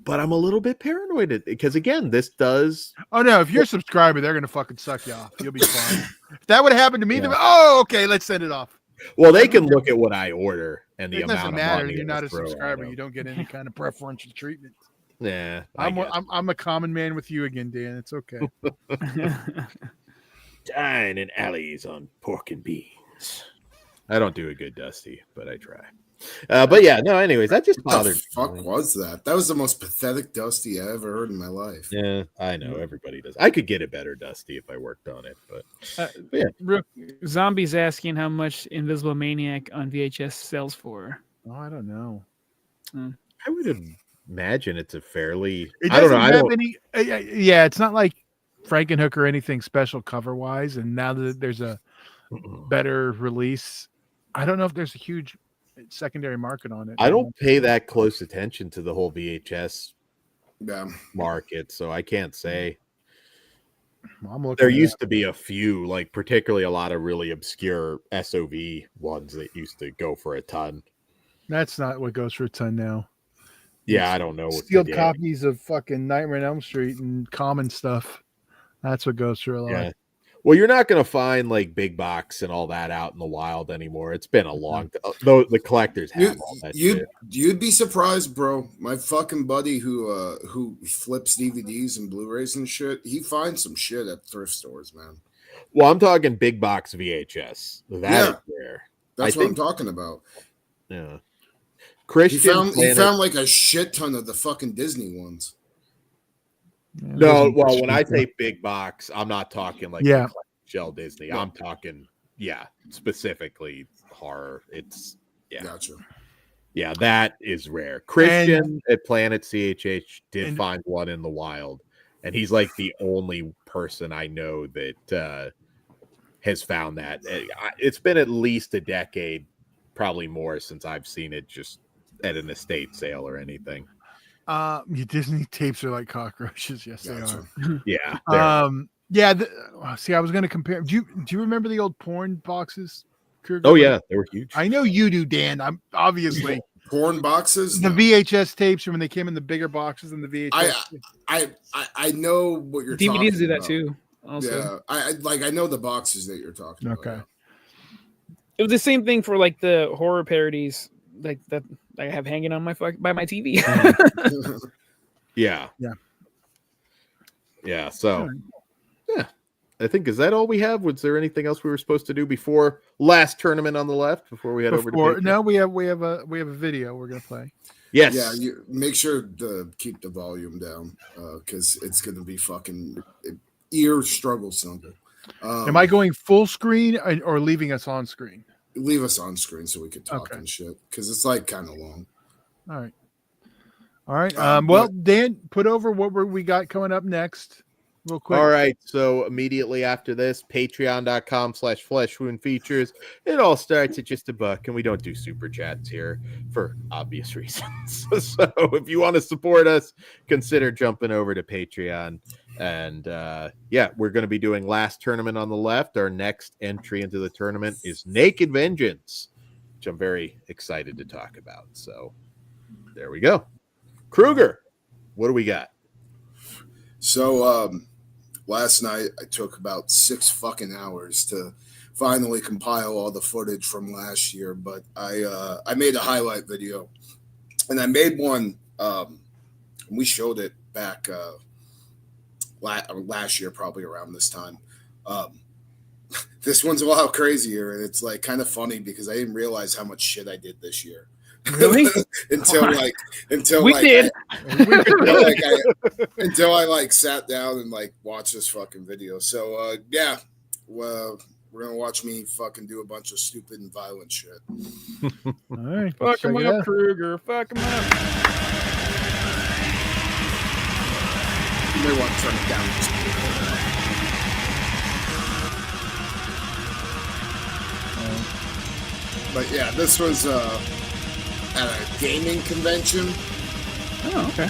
But I'm a little bit paranoid because again, this does. Oh no! If you're a subscriber, they're gonna fucking suck you off. You'll be fine. If that would have happened to me, okay, let's send it off. Well, they can look at what I order and the It doesn't amount of matter. money You're they not a throw at subscriber. him. You don't get any kind of preferential treatment. Yeah, I'm a common man with you again, Dan. It's okay. dine in alleys on pork and beans. I don't do a good Dusty, but I try. But yeah, no. Anyways, that just What the bothered. fuck was that? That was the most pathetic Dusty I ever heard in my life. Yeah, I know everybody does. I could get a better Dusty if I worked on it, but yeah. Zombies asking how much Invisible Maniac on VHS sells for. Oh, I don't know. I would imagine it's a fairly. It I don't doesn't know. have any. Yeah, it's not like Frankenhook or anything special cover wise. And now that there's a better release, I don't know if there's a huge secondary market on it. I don't pay that close attention to the whole VHS Yeah. market, so I can't say. I'm looking There at used to be a few, like particularly a lot of really obscure SOV ones that used to go for a ton. That's not what goes for a ton now. Yeah, I don't know. What Sealed copies of fucking Nightmare on Elm Street and common stuff. That's what goes for a lot. Yeah. Well, you're not going to find like big box and all that out in the wild anymore. It's been a long time. Though the collectors have all that shit. You'd be surprised, bro. My fucking buddy who flips DVDs and Blu-rays and shit, he finds some shit at thrift stores, man. Well, I'm talking big box VHS. That is rare. That's what I'm talking about. Yeah. Christian he found like a shit ton of the fucking Disney ones. No, well, when I say big box, I'm not talking like Shell Disney. No. I'm talking, specifically horror. It's Gotcha. Yeah, that is rare. Christian at Planet CHH did find one in the wild, and he's like the only person I know that has found that. It's been at least a decade, probably more, since I've seen it just at an estate sale or anything. Your Disney tapes are like cockroaches. Yes, Gotcha. they are. See, I was going to compare. Do you remember the old porn boxes? Oh yeah, they were huge. I know you do, Dan. I'm obviously porn boxes. The VHS tapes when they came in the bigger boxes than the VHS. I know what you're. DVDs talking do that about. too. Also. Yeah, I know the boxes that you're talking about. Okay. It was the same thing for like the horror parodies, like that I have hanging on my by my TV. Yeah. So, I think is that all we have? Was there anything else we were supposed to do before last tournament on the left? Before we head over to Patreon? No, we have a video we're gonna play. Yes. Yeah. You make sure to keep the volume down because it's gonna be fucking ear struggle simple. Am I going full screen or leaving us on screen? Leave us on screen so we could talk and shit because it's like kind of long. All right. Well, Dan, put over what we got coming up next real quick. All right. So immediately after this, patreon.com/fleshwoundfeatures. It all starts at just $1, and we don't do super chats here for obvious reasons. So if you want to support us, consider jumping over to Patreon. And we're going to be doing last tournament on the left. Our next entry into the tournament is Naked Vengeance, which I'm very excited to talk about. So there we go. Kruger, what do we got? So last night I took about 6 fucking hours to finally compile all the footage from last year, but I made a highlight video, and I made one. We showed it back last year, probably around this time. This one's a lot crazier, and it's like kind of funny because I didn't realize how much shit I did this year. Really? until I sat down and like watched this fucking video. So we're gonna watch me fucking do a bunch of stupid and violent shit. All right, fuck him up, Kruger. Fuck him up. You may want to turn it down just a little bit. But yeah, this was at a gaming convention. Oh, okay.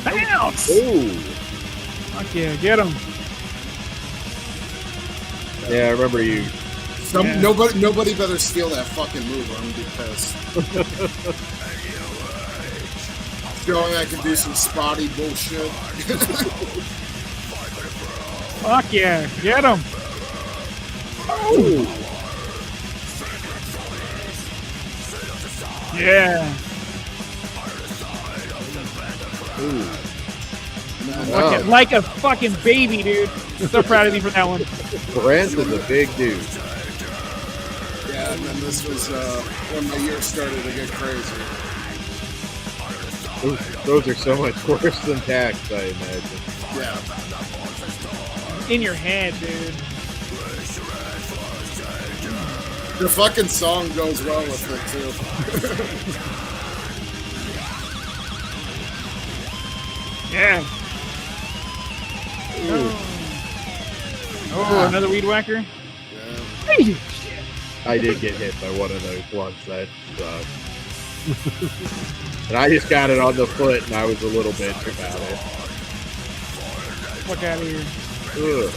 Bounce! Oh, fuck yeah, get him. Yeah, I remember you. Nobody better steal that fucking move, or I'm gonna be pissed. Showing I can do some spotty bullshit. Fuck yeah, get him. Oh. Yeah. Ooh. Fucking, like a fucking baby, dude. I'm so proud of you for that one. Brent is a big dude. Yeah, and then this was when my year started to get crazy. Those are so much worse than tax, I imagine. Yeah. In your head, dude. The fucking song goes well with it, too. Yeah. Oh, another weed whacker? Yeah. I did get hit by one of those once. That sucked. And I just got it on the foot, and I was a little bitch about it. Fuck out of here. Ugh.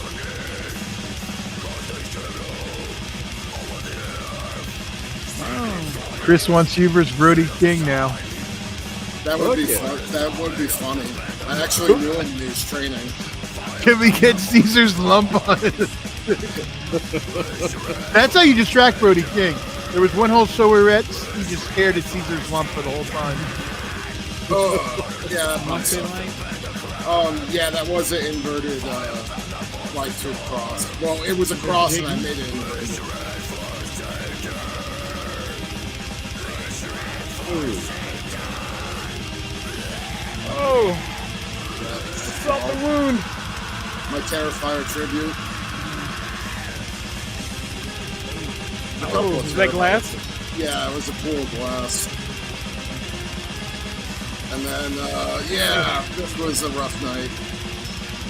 Chris wants you versus Brody King now. That would be Okay. fun. That would be funny. I actually knew him in his training. Can we get Caesar's lump on it? That's how you distract Brody King. There was one whole show where he just stared at Caesar's lump for the whole time. Oh, yeah, that Months makes in sense. life. Yeah, that was an inverted light tube cross. Well, it was a cross and I made it inverted. Oh, salt the wound. My Terrifier tribute. Oh, is that glass? Yeah, it was a pool of glass. And then, yeah, this was a rough night.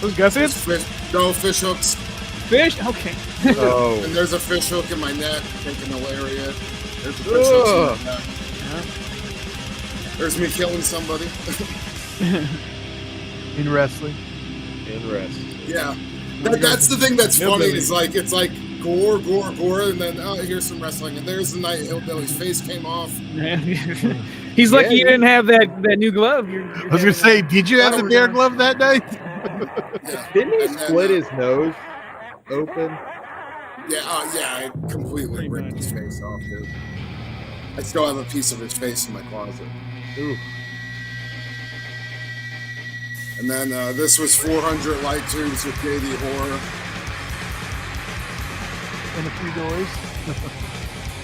Those gussets? No fish hooks. Fish? Okay. Oh. And there's a fish hook in my neck, thinking a lariat. There's a fish hook in my neck. There's me killing somebody. In wrestling. Interesting. Yeah. That's the thing that's funny Hillbilly. is like, it's like gore, gore, gore, and then, oh, here's some wrestling. And there's the night Hillbilly's face came off. He's lucky Yeah, you didn't have that new glove. I was gonna say, did you have the bear glove that night? Yeah. Didn't he And then, split his nose open? Yeah, I completely ripped his face off, dude. I still have a piece of his face in my closet. Ooh. And then this was 400 light tubes with JD Horror. And a few doors.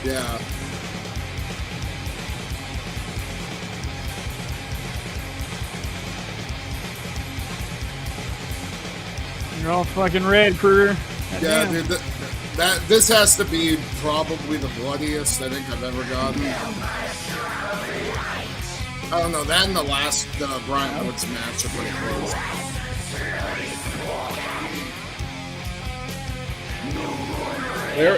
Yeah. You're all fucking red, Kruger. Yeah, Goddamn. dude, this has to be probably the bloodiest I think I've ever gotten. I don't know, that and the last Brian Woods match are pretty close. There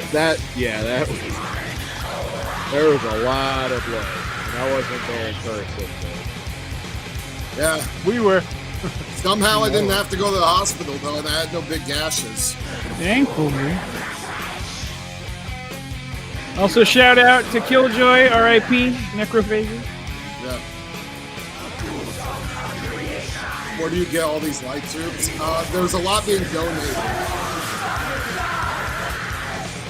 was a lot of blood. And I wasn't there in person. Yeah, We were. somehow I didn't have to go to the hospital though, and I had no big gashes. Dang, cool, man. Also, shout out to Killjoy, RIP, Necrophagy. Yeah. Where do you get all these light tubes? There's a lot being donated.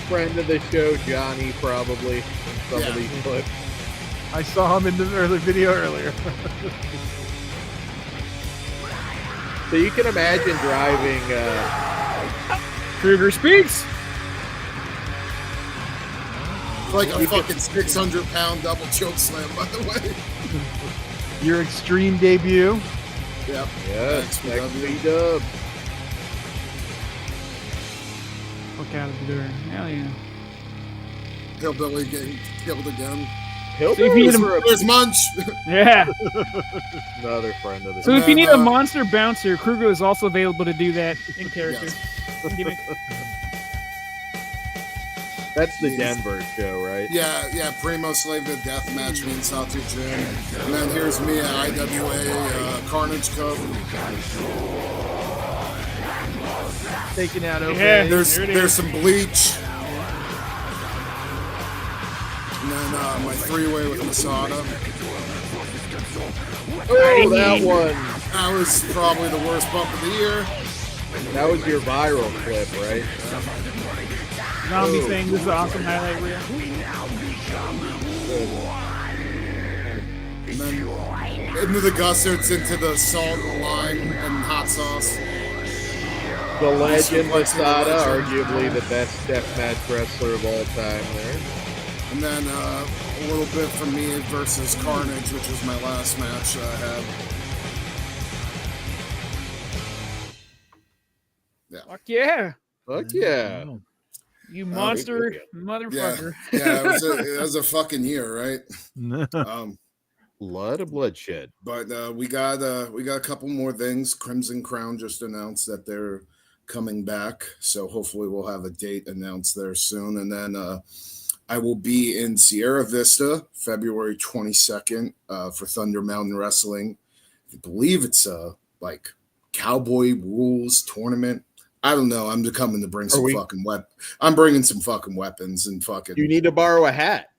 Friend of the show, Johnny, probably. In some of these clips. I saw him in the early video earlier. So you can imagine driving. Kruger speaks. It's like a fucking 600-pound double choke slam, by the way. Your extreme debut. Yep. Yes, XPW. XP-dub. Fuck out of there. Hell yeah. Hillbilly getting killed again. Hillbilly There's Munch. Yeah. Another friend of the So show. if you need a monster bouncer, Kruger is also available to do that in character. Gimmick. That's the Denver show, right? Yeah, Primo Slave to Death match me in Satu Gym. And then here's me at IWA Carnage Cup. Taking out over. Yeah. There's There it there's is. some bleach. And then my three-way with Masada. Oh, that one. That was probably the worst bump of the year. That was your viral clip, right? Zombie saying this is an awesome highlight reel. And then into the gustards, into the salt, lime, and hot sauce. The legend, Suplexing the Masada, legend. arguably the best deathmatch wrestler of all time there. And then a little bit from me versus Carnage, which was my last match I had. Fuck yeah. Fuck yeah. You monster Yeah. motherfucker. Yeah, it was a fucking year, right? Lot of bloodshed. But we got a couple more things. Crimson Crown just announced that they're coming back, so hopefully we'll have a date announced there soon. And then I will be in Sierra Vista February 22nd for Thunder Mountain Wrestling. I believe it's like Cowboy Rules tournament. I don't know. I'm coming to bring some fucking weapons. I'm bringing some fucking weapons and fucking. You need to borrow a hat.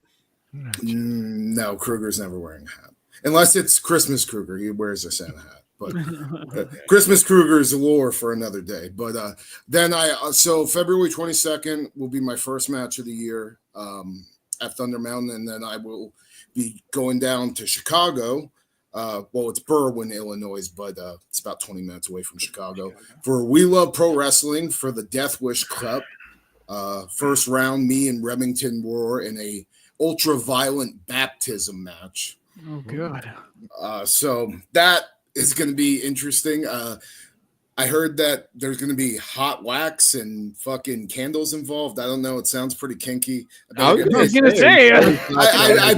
No, Kruger's never wearing a hat unless it's Christmas Kruger. He wears a Santa hat. But Christmas Kruger's lore for another day. But then so February 22nd will be my first match of the year at Thunder Mountain, and then I will be going down to Chicago. Well, it's Berwyn, Illinois, but it's about 20 minutes away from Chicago for We Love Pro Wrestling for the Death Wish Cup. First round, me and Remington Roar in a ultra violent baptism match. Oh god. So that is going to be interesting. I heard that there's going to be hot wax and fucking candles involved. I don't know. It sounds pretty kinky. I was going to say. I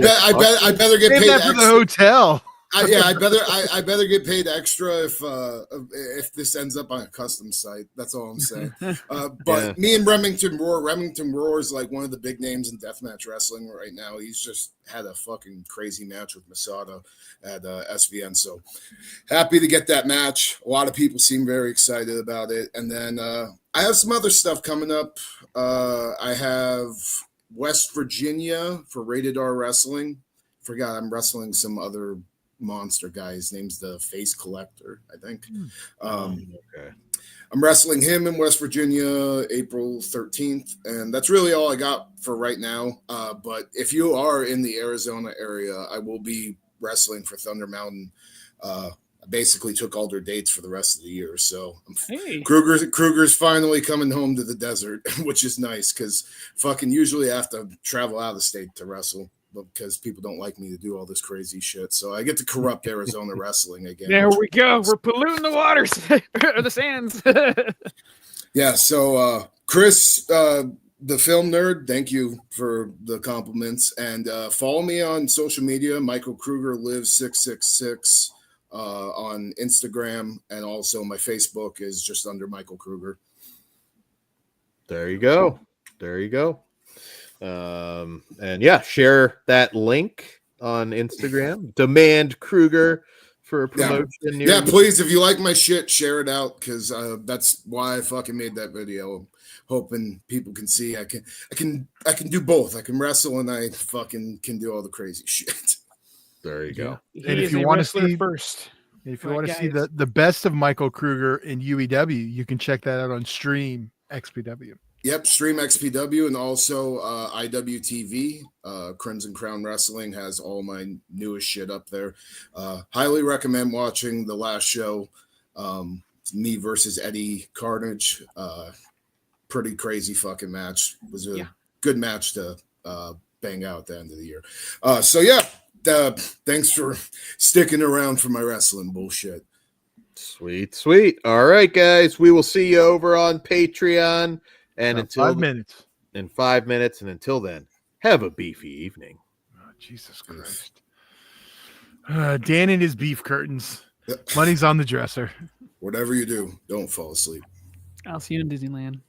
better get Save paid that for extra. the hotel. I better get paid extra if this ends up on a custom site. That's all I'm saying. But me and Remington Roar is like one of the big names in deathmatch wrestling right now. He's just had a fucking crazy match with Masada at SVN. So happy to get that match. A lot of people seem very excited about it. And then I have some other stuff coming up. I have West Virginia for Rated R Wrestling. Forgot I'm wrestling some other monster guy. His name's the Face Collector, I think. Okay. I'm wrestling him in West Virginia April 13th, and that's really all I got for right now. But if you are in the Arizona area, I will be wrestling for Thunder Mountain. I basically took all their dates for the rest of the year, so Kruger's finally coming home to the desert, which is nice because fucking usually I have to travel out of the state to wrestle. Because people don't like me to do all this crazy shit. So I get to corrupt Arizona wrestling again. There we go. We're polluting the waters or the sands. Yeah. So Chris, the film nerd, thank you for the compliments. And follow me on social media, Michael Kruger Lives 666 on Instagram. And also my Facebook is just under Michael Kruger. There you go. And yeah, share that link on Instagram. Demand Kruger for a promotion. Yeah, please, if you like my shit, share it out because that's why I fucking made that video. Hoping people can see I can do both. I can wrestle and I fucking can do all the crazy shit. There you go. And if you want to see first, if you want to see the best of Michael Kruger in UEW, you can check that out on Stream XPW. Yep, Stream XPW and also IWTV. Crimson Crown Wrestling has all my newest shit up there. Highly recommend watching the last show, me versus Eddie Carnage. Pretty crazy fucking match. It was a good match to bang out at the end of the year. So yeah, thanks for sticking around for my wrestling bullshit. Sweet. All right, guys, we will see you over on Patreon. And until 5 minutes. In 5 minutes. And until then, have a beefy evening. Oh, Jesus Christ. Dan and his beef curtains. Money's on the dresser. Whatever you do, don't fall asleep. I'll see you in Disneyland.